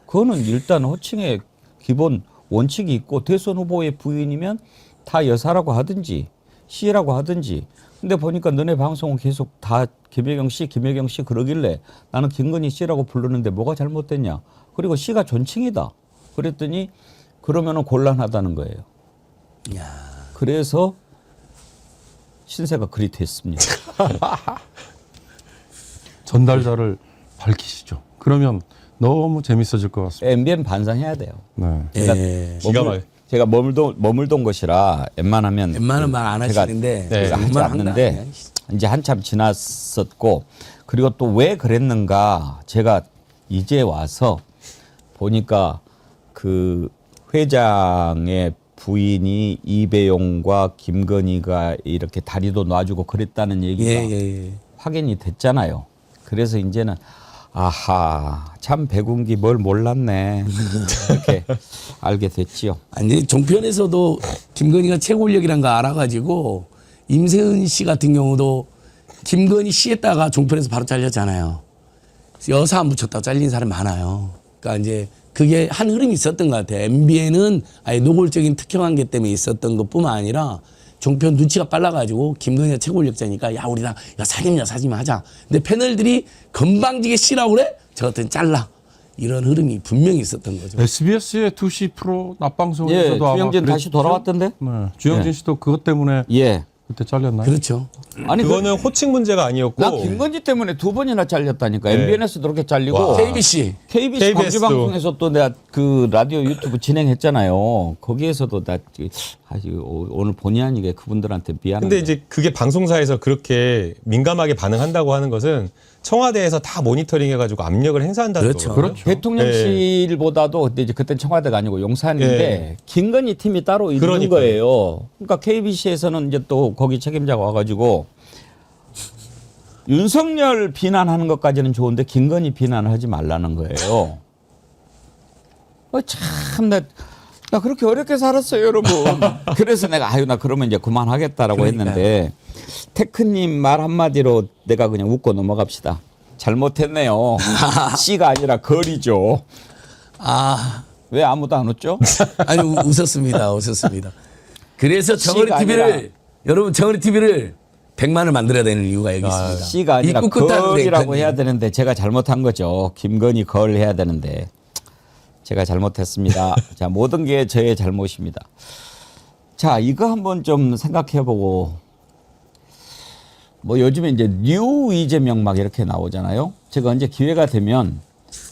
그거는 일단 호칭의 기본 원칙이 있고 대선 후보의 부인이면 다 여사라고 하든지 씨라고 하든지. 근데 보니까 너네 방송은 계속 다 김혜경 씨 그러길래 나는 김건희 씨라고 부르는데 뭐가 잘못됐냐. 그리고 씨가 존칭이다. 그랬더니 그러면은 곤란하다는 거예요. 야. 그래서 신세가 그리 됐습니다. 전달자를 밝히시죠. 그러면 너무 재밌어질 것 같습니다. MBN 반성해야 돼요. 네. 제가 머물던 곳이라 웬만하면 말 안 하시는데 제가 하지 않는데 이제 한참 지났었고 그리고 또 왜 그랬는가 제가 이제 와서 보니까 그 회장의 부인이 이배용과 김건희가 이렇게 다리도 놔주고 그랬다는 얘기가 확인이 됐잖아요. 그래서 이제는 아하 참 백운기 뭘 몰랐네 이렇게 알게 됐지요. 아니 종편에서도 김건희가 최고 권력이란 거 알아가지고 임세은 씨 같은 경우도 김건희 씨에다가 종편에서 바로 잘렸잖아요. 여사 안 붙였다고 잘린 사람 많아요. 그러니까 이제 그게 한 흐름이 있었던 것 같아요. MBN은 아예 노골적인 특혜관계 때문에 있었던 것뿐만 아니라 종편 눈치가 빨라가지고 김건희가 최고 권력자니까 야 우리 다 사짐 하자. 근데 패널들이 건방지게 씨라고 그래? 저 같은 잘라. 이런 흐름이 분명히 있었던 거죠. SBS의 2시 프로 낮방송에서도 주영진 다시 돌아왔던데? 네. 주영진 씨도 그것 때문에 그때 잘렸나요? 그렇죠. 아니 그거는 호칭 문제가 아니었고 나 김건희 때문에 2번이나 잘렸다니까. MBN에서도 그렇게 잘리고 KBS 광주방송에서 또 내가 그 라디오 유튜브 진행했잖아요. 거기에서도 나 오늘 본의 아니게 그분들한테 미안한데. 근데 이제 그게 방송사에서 그렇게 민감하게 반응한다고 하는 것은 청와대에서 다 모니터링 해가지고 압력을 행사한다는 거죠. 그렇죠. 대통령실보다도 근데 이제 그때는 청와대가 아니고 용산인데 김건희 팀이 따로 있는 거예요. 그러니까 KBC에서는 이제 또 거기 책임자가 와가지고 윤석열 비난하는 것까지는 좋은데 김건희 비난을 하지 말라는 거예요. 참, 나 그렇게 어렵게 살았어요, 여러분. 그래서 내가 나 그러면 이제 그만하겠다라고 했는데 테크님 말 한마디로 내가 그냥 웃고 넘어갑시다. 잘못했네요. 씨가 아니라 거리죠. 왜 아무도 안 웃죠? 아니 웃었습니다. 그래서 정어리 TV를 여러분 정어리 TV를 100만을 만들어야 되는 이유가 여기 있습니다. 씨가 아니라 걸이라고 해야 되는데 제가 잘못한 거죠. 김건희 걸 해야 되는데 제가 잘못했습니다. 자, 모든 게 저의 잘못입니다. 자, 이거 한번 좀 생각해보고 뭐 요즘에 이제 뉴 이재명 막 이렇게 나오잖아요. 제가 언제 기회가 되면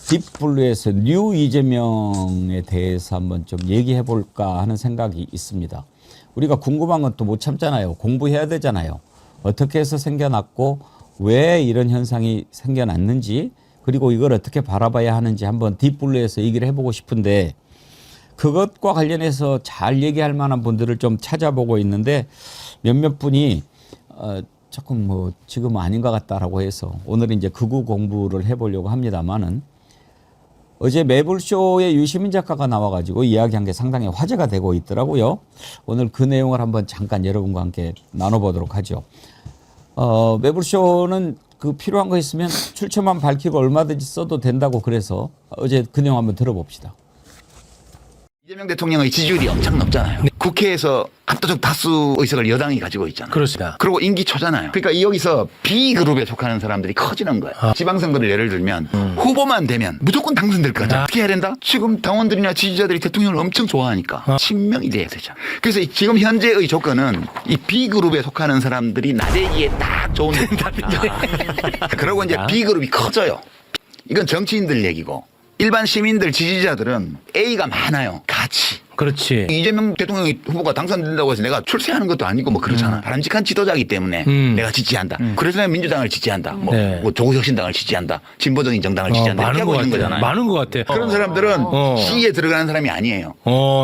딥블루에서 뉴 이재명에 대해서 한번 좀 얘기해 볼까 하는 생각이 있습니다. 우리가 궁금한 건 또 못 참잖아요. 공부해야 되잖아요. 어떻게 해서 생겨났고 왜 이런 현상이 생겨났는지 그리고 이걸 어떻게 바라봐야 하는지 한번 딥블루에서 얘기를 해보고 싶은데 그것과 관련해서 잘 얘기할 만한 분들을 좀 찾아보고 있는데 몇몇 분이 조금 뭐 지금 아닌 것 같다라고 해서 오늘 이제 극우 공부를 해보려고 합니다만은 어제 매불쇼에 유시민 작가가 나와가지고 이야기한 게 상당히 화제가 되고 있더라고요. 오늘 그 내용을 한번 잠깐 여러분과 함께 나눠보도록 하죠. 매불쇼는 그 필요한 거 있으면 출처만 밝히고 얼마든지 써도 된다고 그래서 어제 그 내용 한번 들어봅시다. 이재명 대통령의 지지율이 엄청 높잖아요. 국회에서 압도적 다수 의석을 여당이 가지고 있잖아요. 그렇습니다. 그리고 인기초잖아요. 그러니까 여기서 B그룹에 속하는 사람들이 커지는 거예요. 지방선거를 예를 들면 후보만 되면 무조건 당선될 거죠. 어떻게 해야 된다? 지금 당원들이나 지지자들이 대통령을 엄청 좋아하니까 친명이 돼야 되죠. 그래서 지금 현재의 조건은 이 B그룹에 속하는 사람들이 나대기에 딱 좋은 데 그러고 이제 B그룹이 커져요. 이건 정치인들 얘기고 일반 시민들 지지자들은 A가 많아요. 같이. 그렇지. 이재명 대통령 후보가 당선된다고 해서 내가 출세하는 것도 아니고 뭐 그렇잖아. 바람직한 지도자이기 때문에 내가 지지한다. 그래서 내가 민주당을 지지한다. 뭐 조국혁신당을 지지한다. 진보적인 정당을 지지한다. 이렇게 하고 있는 거잖아요. 많은 것 같아. 그런 사람들은 C에 들어가는 사람이 아니에요.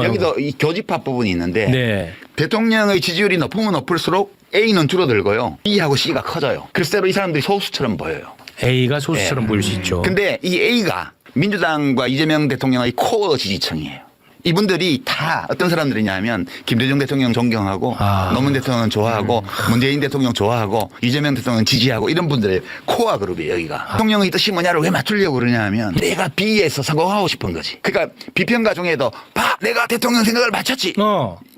여기도 이 교집합 부분이 있는데 대통령의 지지율이 높으면 높을수록 A는 줄어들고요. B하고 C가 커져요. 글쎄로 이 사람들이 소수처럼 보여요. A가 소수처럼 보일 수 있죠. 근데 이 A가 민주당과 이재명 대통령의 코어 지지층이에요. 이분들이 다 어떤 사람들이냐면 김대중 대통령 존경하고 노무현 대통령 좋아하고 문재인 대통령 좋아하고 이재명 대통령 지지하고 이런 분들의 코어 그룹이에요. 여기가. 대통령의 뜻이 뭐냐를 왜 맞추려고 그러냐 하면 내가 B에서 성공하고 싶은 거지. 그러니까 비평가 중에도 봐 내가 대통령 생각을 맞췄지.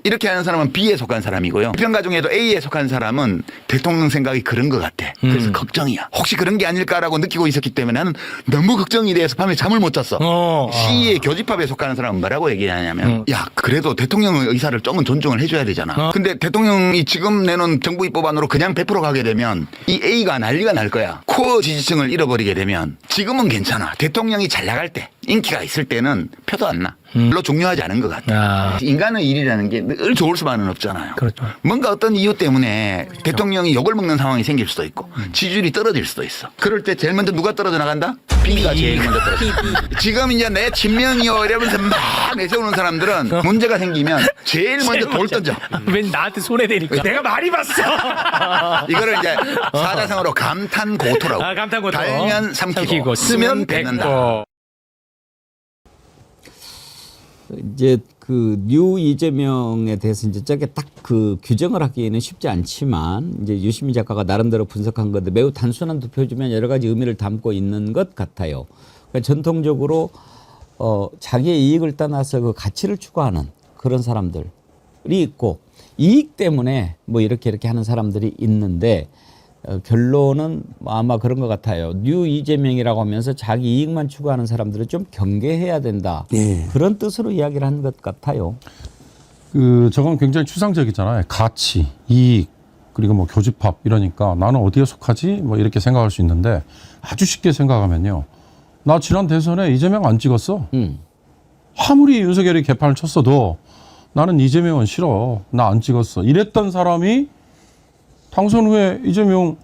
이렇게 하는 사람은 B에 속한 사람이고요. 비평가 중에도 A에 속한 사람은 대통령 생각이 그런 것 같아. 그래서 걱정이야. 혹시 그런 게 아닐까라고 느끼고 있었기 때문에 나는 너무 걱정이 돼서 밤에 잠을 못 잤어. C의 교집합에 속하는 사람은 뭐라고 얘기하냐면 야 그래도 대통령의 의사를 조금 존중을 해줘야 되잖아. 근데 대통령이 지금 내놓은 정부 입법안으로 그냥 100% 가게 되면 이 A가 난리가 날 거야. 코어 지지층을 잃어버리게 되면 지금은 괜찮아. 대통령이 잘 나갈 때 인기가 있을 때는 표도 안 나. 별로 중요하지 않은 것 같아. 인간의 일이라는 게 늘 좋을 수만은 없잖아요. 그렇죠. 뭔가 어떤 이유 때문에 대통령이 욕을 먹는 상황이 생길 수도 있고 지지율이 떨어질 수도 있어. 그럴 때 제일 먼저 누가 떨어져 나간다? B가 제일 먼저 떨어져. 지금 이제 내 친명이요 이러면서 막 내세우는 사람들은 문제가 생기면 제일 먼저 돌 던져. 왠 나한테 손해되니까. 내가 많이 봤어. 이거를 이제 사자성어로 감탄고토라고. 감탄고토. 달면 삼키고 쓰면 뱉는다. 이제 그 뉴 이재명에 대해서 이제 저게 딱 그 규정을 하기에는 쉽지 않지만 이제 유시민 작가가 나름대로 분석한 건데 매우 단순한 투표주면 여러 가지 의미를 담고 있는 것 같아요. 그러니까 전통적으로 자기의 이익을 떠나서 그 가치를 추구하는 그런 사람들이 있고 이익 때문에 뭐 이렇게 하는 사람들이 있는데 결론은 아마 그런 것 같아요. 뉴 이재명이라고 하면서 자기 이익만 추구하는 사람들은 좀 경계해야 된다. 그런 뜻으로 이야기를 한 것 같아요. 저건 굉장히 추상적이잖아요. 가치, 이익, 그리고 뭐 교집합 이러니까 나는 어디에 속하지? 뭐 이렇게 생각할 수 있는데 아주 쉽게 생각하면요. 나 지난 대선에 이재명 안 찍었어. 아무리 윤석열이 개판을 쳤어도 나는 이재명은 싫어. 나 안 찍었어. 이랬던 사람이 당선 후에 이재명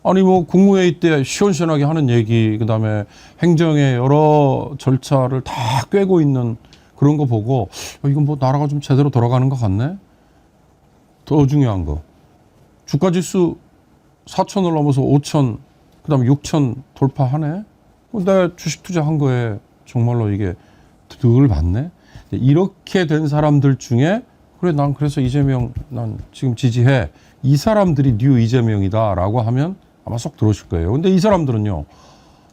아니 뭐 국무회의 때 시원시원하게 하는 얘기 그다음에 행정의 여러 절차를 다 꿰고 있는 그런 거 보고 이건 뭐 나라가 좀 제대로 돌아가는 것 같네. 더 중요한 거 주가지수 4,000을 넘어서 5,000 그다음에 6천 돌파하네. 내가 주식 투자한 거에 정말로 이게 득을 받네. 이렇게 된 사람들 중에 그래 난 그래서 이재명 난 지금 지지해. 이 사람들이 뉴 이재명이다라고 하면 아마 쏙 들어오실 거예요. 근데 이 사람들은요.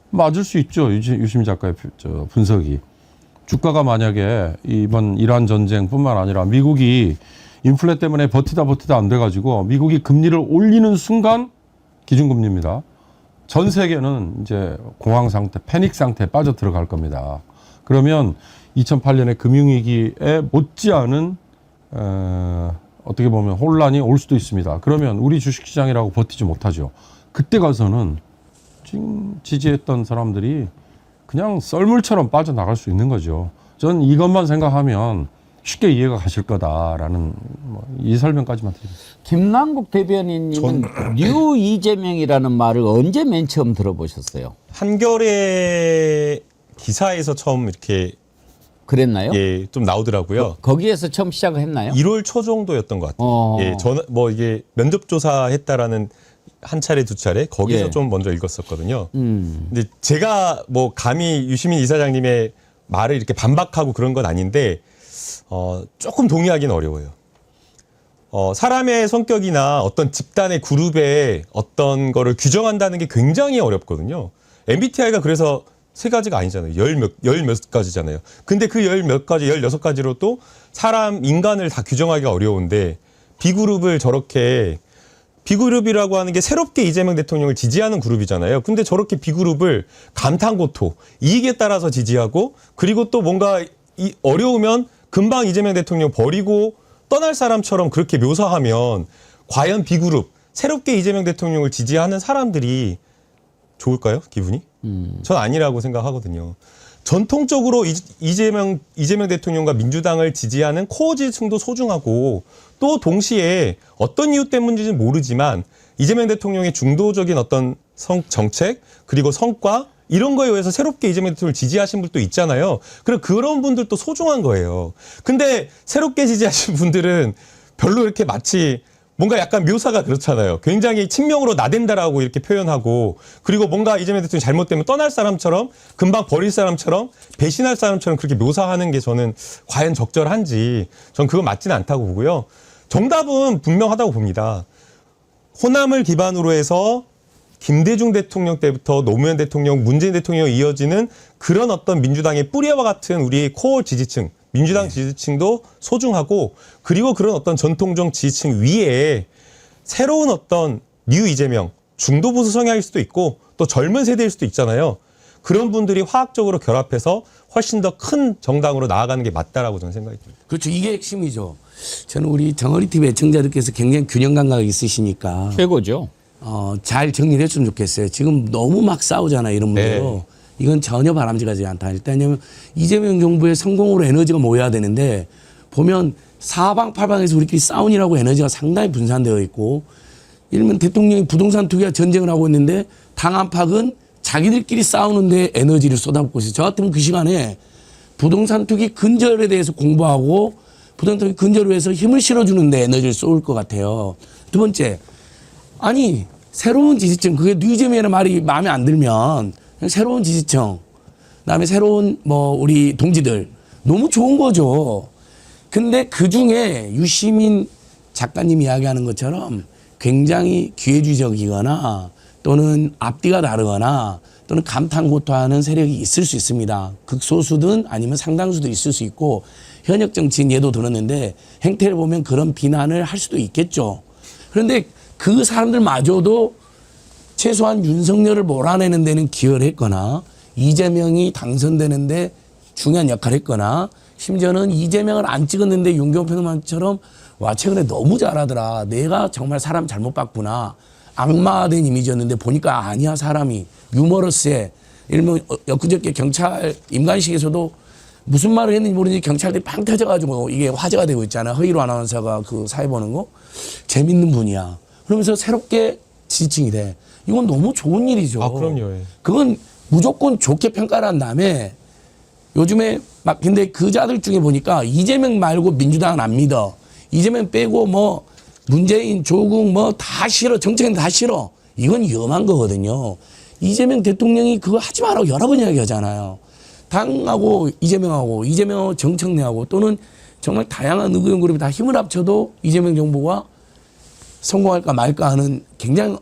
맞을 수 있죠. 유시민 작가의 분석이. 주가가 만약에 이번 이란 전쟁뿐만 아니라 미국이 인플레 때문에 버티다 안 돼가지고 미국이 금리를 올리는 순간 기준금리입니다. 전 세계는 이제 공황 상태, 패닉 상태에 빠져 들어갈 겁니다. 그러면 2008년의 금융위기에 못지않은 어떻게 보면 혼란이 올 수도 있습니다. 그러면 우리 주식시장이라고 버티지 못하죠. 그때 가서는 지금 지지했던 사람들이 그냥 썰물처럼 빠져나갈 수 있는 거죠. 전 이것만 생각하면 쉽게 이해가 가실 거다라는 이 설명까지만 드립니다. 김남국 대변인님은 뉴 이재명이라는 말을 언제 맨 처음 들어보셨어요? 한겨레 기사에서 처음 이렇게 그랬나요? 예, 좀 나오더라고요. 거기에서 처음 시작을 했나요? 1월 초 정도였던 것 같아요. 예, 저는 뭐 이게 면접 조사했다라는 한 차례 두 차례 거기서 예. 좀 먼저 읽었었거든요. 근데 제가 뭐 감히 유시민 이사장님의 말을 이렇게 반박하고 그런 건 아닌데 조금 동의하기는 어려워요. 사람의 성격이나 어떤 집단의 그룹의 어떤 거를 규정한다는 게 굉장히 어렵거든요. MBTI가 그래서 세 가지가 아니잖아요. 열 몇 가지잖아요. 근데 그 열 몇 가지, 16가지로 또 사람, 인간을 다 규정하기가 어려운데 B그룹을 저렇게 B그룹이라고 하는 게 새롭게 이재명 대통령을 지지하는 그룹이잖아요. 근데 저렇게 B그룹을 감탄고토, 이익에 따라서 지지하고 그리고 또 뭔가 어려우면 금방 이재명 대통령 버리고 떠날 사람처럼 그렇게 묘사하면 과연 B그룹, 새롭게 이재명 대통령을 지지하는 사람들이 좋을까요? 기분이? 전 아니라고 생각하거든요. 전통적으로 이재명 대통령과 민주당을 지지하는 코어 지지층도 소중하고 또 동시에 어떤 이유 때문인지는 모르지만 이재명 대통령의 중도적인 어떤 정책 그리고 성과 이런 거에 의해서 새롭게 이재명 대통령을 지지하신 분도 있잖아요. 그리고 그런 분들도 소중한 거예요. 근데 새롭게 지지하신 분들은 별로 이렇게 마치 뭔가 약간 묘사가 그렇잖아요. 굉장히 친명으로 나댄다라고 이렇게 표현하고 그리고 뭔가 이재명 대통령이 잘못되면 떠날 사람처럼 금방 버릴 사람처럼 배신할 사람처럼 그렇게 묘사하는 게 저는 과연 적절한지 전 그건 맞지는 않다고 보고요. 정답은 분명하다고 봅니다. 호남을 기반으로 해서 김대중 대통령 때부터 노무현 대통령, 문재인 대통령에 이어지는 그런 어떤 민주당의 뿌리와 같은 우리의 코어 지지층, 민주당 지지층도 소중하고 그리고 그런 어떤 전통적 지지층 위에 새로운 어떤 뉴 이재명, 중도 보수 성향일 수도 있고 또 젊은 세대일 수도 있잖아요. 그런 분들이 화학적으로 결합해서 훨씬 더 큰 정당으로 나아가는 게 맞다라고 저는 생각이 듭니다. 그렇죠. 이게 핵심이죠. 저는 우리 정어리 TV 애청자들께서 굉장히 균형 감각이 있으시니까 최고죠. 잘 정리를 했으면 좋겠어요. 지금 너무 막 싸우잖아요. 이런 문제로. 네. 이건 전혀 바람직하지 않다. 일단 왜냐하면 이재명 정부의 성공으로 에너지가 모여야 되는데 보면 사방팔방에서 우리끼리 싸우느라고 에너지가 상당히 분산되어 있고 일면 대통령이 부동산 투기와 전쟁을 하고 있는데 당 안팎은 자기들끼리 싸우는데 에너지를 쏟아붓고 있어요. 저 같으면 그 시간에 부동산 투기 근절에 대해서 공부하고 부동산 투기 근절을 위해서 힘을 실어주는데 에너지를 쏠 것 같아요. 두 번째, 아니 새로운 지지층, 그게 뉴이재명이라는 말이 마음에 안 들면 그냥 새로운 지지층, 그다음에 새로운 우리 동지들 너무 좋은 거죠. 근데 그 중에 유시민 작가님 이야기하는 것처럼 굉장히 기회주의적이거나 또는 앞뒤가 다르거나 또는 감탄고토하는 세력이 있을 수 있습니다. 극소수든 아니면 상당수도 있을 수 있고 현역 정치인 예도 들었는데 행태를 보면 그런 비난을 할 수도 있겠죠. 그런데 그 사람들마저도 최소한 윤석열을 몰아내는 데는 기여를 했거나 이재명이 당선되는데 중요한 역할을 했거나 심지어는 이재명을 안 찍었는데 윤경호 평론가처럼 와 최근에 너무 잘하더라. 내가 정말 사람 잘못 봤구나. 악마된 이미지였는데 보니까 아니야 사람이 유머러스해. 예를 들면 엊그저께 경찰 임관식에서도 무슨 말을 했는지 모르는지 경찰들이 팡 터져가지고 이게 화제가 되고 있잖아요. 허이로 아나운서가 그 사회 보는 거. 재밌는 분이야. 그러면서 새롭게 지지층이 돼. 이건 너무 좋은 일이죠. 아, 그럼요. 예. 그건 무조건 좋게 평가를 한 다음에 요즘에 막 근데 그 자들 중에 보니까 이재명 말고 민주당은 안 믿어. 이재명 빼고 문재인, 조국 다 싫어. 정책은 다 싫어. 이건 위험한 거거든요. 이재명 대통령이 그거 하지 말라고 여러 번 이야기하잖아요. 당하고 이재명하고 정청래하고 또는 정말 다양한 의견 그룹이 다 힘을 합쳐도 이재명 정부가 성공할까 말까 하는 굉장히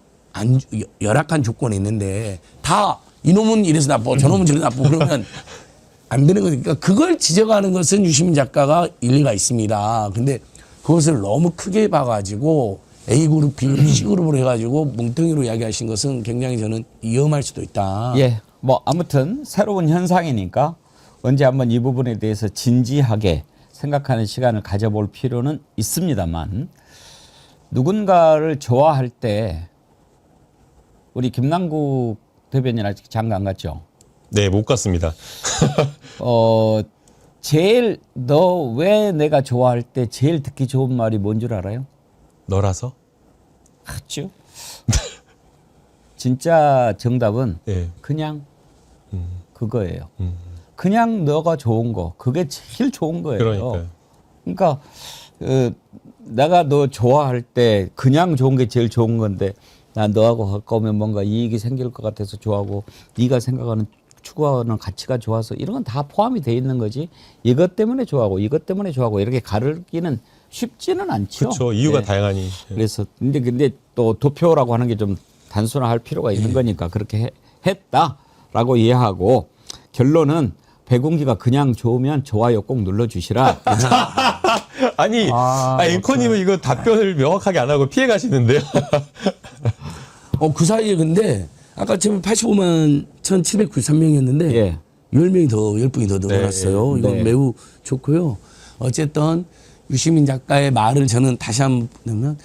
열악한 조건이 있는데 다 이놈은 이래서 나쁘고 저놈은 저래서 나쁘고 그러면 안 되는 거니까 그걸 지적하는 것은 유시민 작가가 일리가 있습니다. 근데 그것을 너무 크게 봐가지고 A그룹, B그룹, C그룹으로 해가지고 뭉텅이로 이야기하신 것은 굉장히 저는 위험할 수도 있다. 예, 뭐 아무튼 새로운 현상이니까 언제 한번 이 부분에 대해서 진지하게 생각하는 시간을 가져볼 필요는 있습니다만 누군가를 좋아할 때 우리 김남국 대변인 아직 장가 안 갔죠? 네, 못 갔습니다. 제일 너 왜 내가 좋아할 때 제일 듣기 좋은 말이 뭔 줄 알아요? 너라서? 그렇죠. 진짜 정답은 네. 그냥 그거예요. 그냥 너가 좋은 거 그게 제일 좋은 거예요. 그러니까요. 그러니까 내가 너 좋아할 때 그냥 좋은 게 제일 좋은 건데 난 너하고 가까우면 뭔가 이익이 생길 것 같아서 좋아하고 네가 생각하는 추구하는 가치가 좋아서 이런 건 다 포함이 돼 있는 거지. 이것 때문에 좋아하고 이것 때문에 좋아하고 이렇게 가르기는 쉽지는 않죠. 그렇죠. 이유가 네. 다양하니. 그래서 근데 또 도표라고 하는 게 좀 단순화할 필요가 있는 거니까 그렇게 했다라고 이해하고 결론은 백운기가 그냥 좋으면 좋아요 꼭 눌러주시라. 아니, 앵커님은 이거 답변을 명확하게 안 하고 피해 가시는데요. 그 사이에 근데 아까 지금 85만 1,793명이었는데 예. 10분이 더 늘어났어요. 네, 이건 네. 매우 좋고요. 어쨌든 유시민 작가의 말을 저는 다시 한번 보면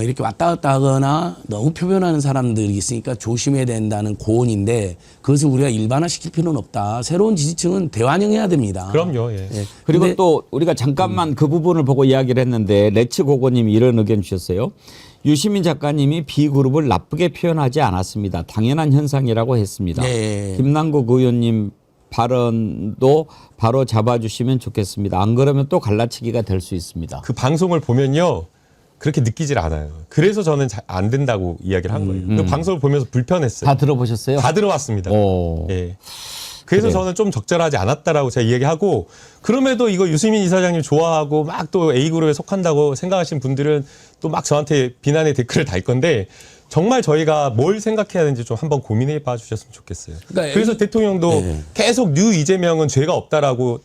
이렇게 왔다 갔다 하거나 너무 표현하는 사람들이 있으니까 조심해야 된다는 고언인데 그것을 우리가 일반화시킬 필요는 없다. 새로운 지지층은 대환영해야 됩니다. 그럼요. 예. 예. 그리고 근데 또 우리가 잠깐만 그 부분을 보고 이야기를 했는데 레츠 고고님이 이런 의견 주셨어요. 유시민 작가님이 B그룹을 나쁘게 표현하지 않았습니다. 당연한 현상이라고 했습니다. 네. 김남국 의원님 발언도 바로 잡아주시면 좋겠습니다. 안 그러면 또 갈라치기가 될 수 있습니다. 그 방송을 보면요. 그렇게 느끼질 않아요. 그래서 저는 안 된다고 이야기를 한 거예요. 그 방송을 보면서 불편했어요. 다 들어보셨어요? 다 들어왔습니다. 오. 예. 그래서 그래요. 저는 좀 적절하지 않았다라고 제가 이야기하고 그럼에도 이거 유시민 이사장님 좋아하고 막 또 A그룹에 속한다고 생각하신 분들은 또 막 저한테 비난의 댓글을 달 건데 정말 저희가 뭘 생각해야 되는지 좀 한번 고민해 봐 주셨으면 좋겠어요. 그러니까 그래서 대통령도 계속 뉴 이재명은 죄가 없다라고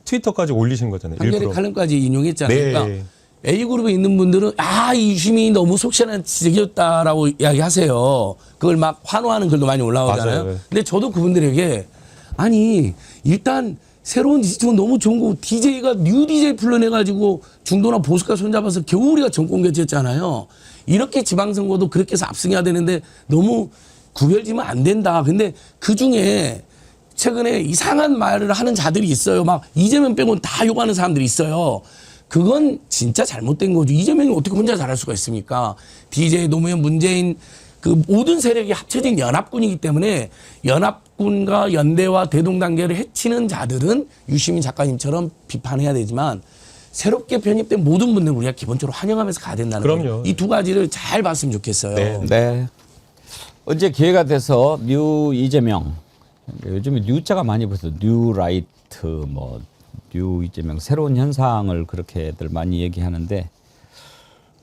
트위터까지 올리신 거잖아요. 한겨레 일부러. 칼럼까지 인용했잖아요. 네. 그러니까 A그룹에 있는 분들은 이 유시민이 너무 속시원한 지적이었다라고 이야기하세요. 그걸 막 환호하는 글도 많이 올라오잖아요. 맞아요. 근데 저도 그분들에게 아니 일단 새로운 디지털은 너무 좋은 거고 DJ가 뉴 DJ 풀러내가지고 중도나 보수가 손잡아서 겨우 우리가 정권 교체했잖아요. 이렇게 지방선거도 그렇게 해서 압승해야 되는데 너무 구별지면 안 된다. 근데 그중에 최근에 이상한 말을 하는 자들이 있어요. 막 이재명 빼고는 다 욕하는 사람들이 있어요. 그건 진짜 잘못된 거죠. 이재명이 어떻게 혼자 잘할 수가 있습니까? DJ, 노무현, 문재인 그 모든 세력이 합쳐진 연합군이기 때문에 연합군과 연대와 대동단계를 해치는 자들은 유시민 작가님처럼 비판해야 되지만 새롭게 편입된 모든 분들 우리가 기본적으로 환영하면서 가야 된다는 그럼요. 이 두 가지를 잘 봤으면 좋겠어요. 네. 네. 언제 기회가 돼서 뉴 이재명 요즘에 뉴자가 많이 붙어요. 뉴 라이트 뭐 뉴 이재명 새로운 현상을 그렇게들 많이 얘기하는데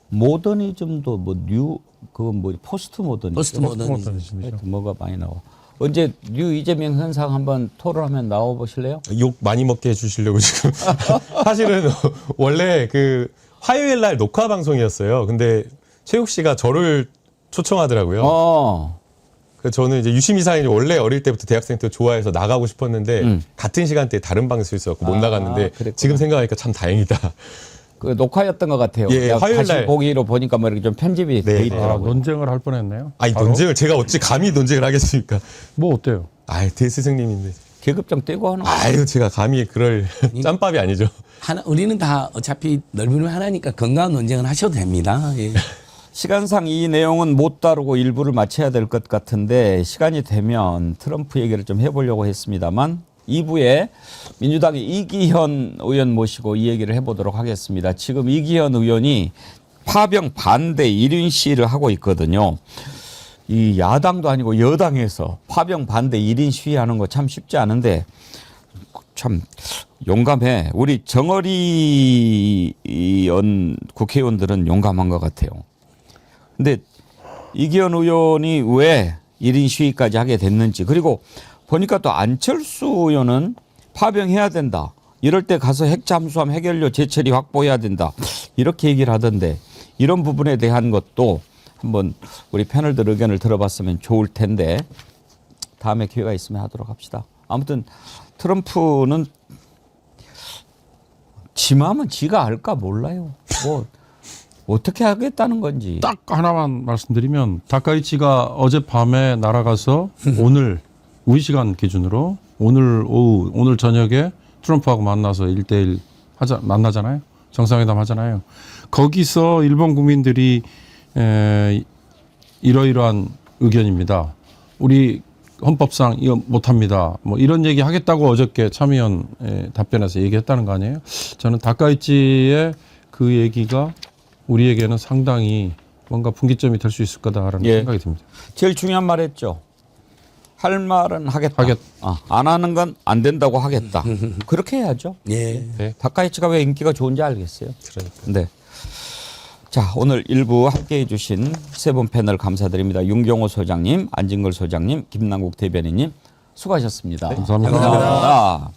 모더니즘도 뭐 뉴 그건 뭐 포스트 모더니즘 포스트 모더니즘. 뭐가 많이 나와. 언제 뉴 이재명 현상 한번 토론하면 나와 보실래요? 욕 많이 먹게 해주시려고 지금. 사실은 원래 그 화요일 날 녹화 방송이었어요. 근데 최욱 씨가 저를 초청하더라고요. 그래서 저는 이제 유시민 이사장이 원래 어릴 때부터 대학생 때 좋아해서 나가고 싶었는데 같은 시간대에 다른 방송이 있어서 못 나갔는데 그랬구나. 지금 생각하니까 참 다행이다. 그 녹화였던 것 같아요. 예, 화요일 다시 날. 보기로 보니까 뭐 이렇게 좀 편집이 돼 있더라고요. 논쟁을 할 뻔했네요. 아니 바로? 논쟁을 제가 어찌 감히 논쟁을 하겠습니까? 뭐 어때요? 대스승님인데. 계급장 떼고 하는 거. 아유 제가 감히 그럴 짬밥이 아니죠. 우리는 다 어차피 넓은 하나니까 건강한 논쟁은 하셔도 됩니다. 예. 시간상 이 내용은 못 다루고 일부를 마쳐야 될 것 같은데 시간이 되면 트럼프 얘기를 좀 해보려고 했습니다만 2부에 민주당의 이기현 의원 모시고 이 얘기를 해보도록 하겠습니다. 지금 이기현 의원이 파병 반대 1인 시위를 하고 있거든요. 이 야당도 아니고 여당에서 파병 반대 1인 시위하는 거 참 쉽지 않은데 참 용감해. 우리 정어리 국회의원들은 용감한 것 같아요. 근데 이기현 의원이 왜 1인 시위까지 하게 됐는지, 그리고 보니까 또 안철수 의원은 파병해야 된다. 이럴 때 가서 핵 잠수함 해결료 재처리 확보해야 된다. 이렇게 얘기를 하던데 이런 부분에 대한 것도 한번 우리 패널들 의견을 들어봤으면 좋을 텐데 다음에 기회가 있으면 하도록 합시다. 아무튼 트럼프는 지 마음은 지가 알까 몰라요. 뭐 어떻게 하겠다는 건지. 딱 하나만 말씀드리면 다카이치가 어젯밤에 날아가서 오늘 우리 시간 기준으로 오늘 오후 오늘 저녁에 트럼프하고 만나서 1대1 만나잖아요. 정상회담 하잖아요. 거기서 일본 국민들이 이러이러한 의견입니다. 우리 헌법상 이거 못합니다. 뭐 이런 얘기 하겠다고 어저께 참의원 답변에서 얘기했다는 거 아니에요? 저는 다카이치의 그 얘기가 우리에게는 상당히 뭔가 분기점이 될 수 있을 거다라는 생각이 듭니다. 제일 중요한 말 했죠. 할 말은 하겠다. 안 하는 건 안 된다고 하겠다. 그렇게 해야죠. 예. 다카이치가 왜 인기가 좋은지 알겠어요. 그러니까. 네. 자, 오늘 일부 함께해 주신 세 분 패널 감사드립니다. 윤경호 소장님, 안진걸 소장님, 김남국 대변인님 수고하셨습니다. 감사합니다. 감사합니다.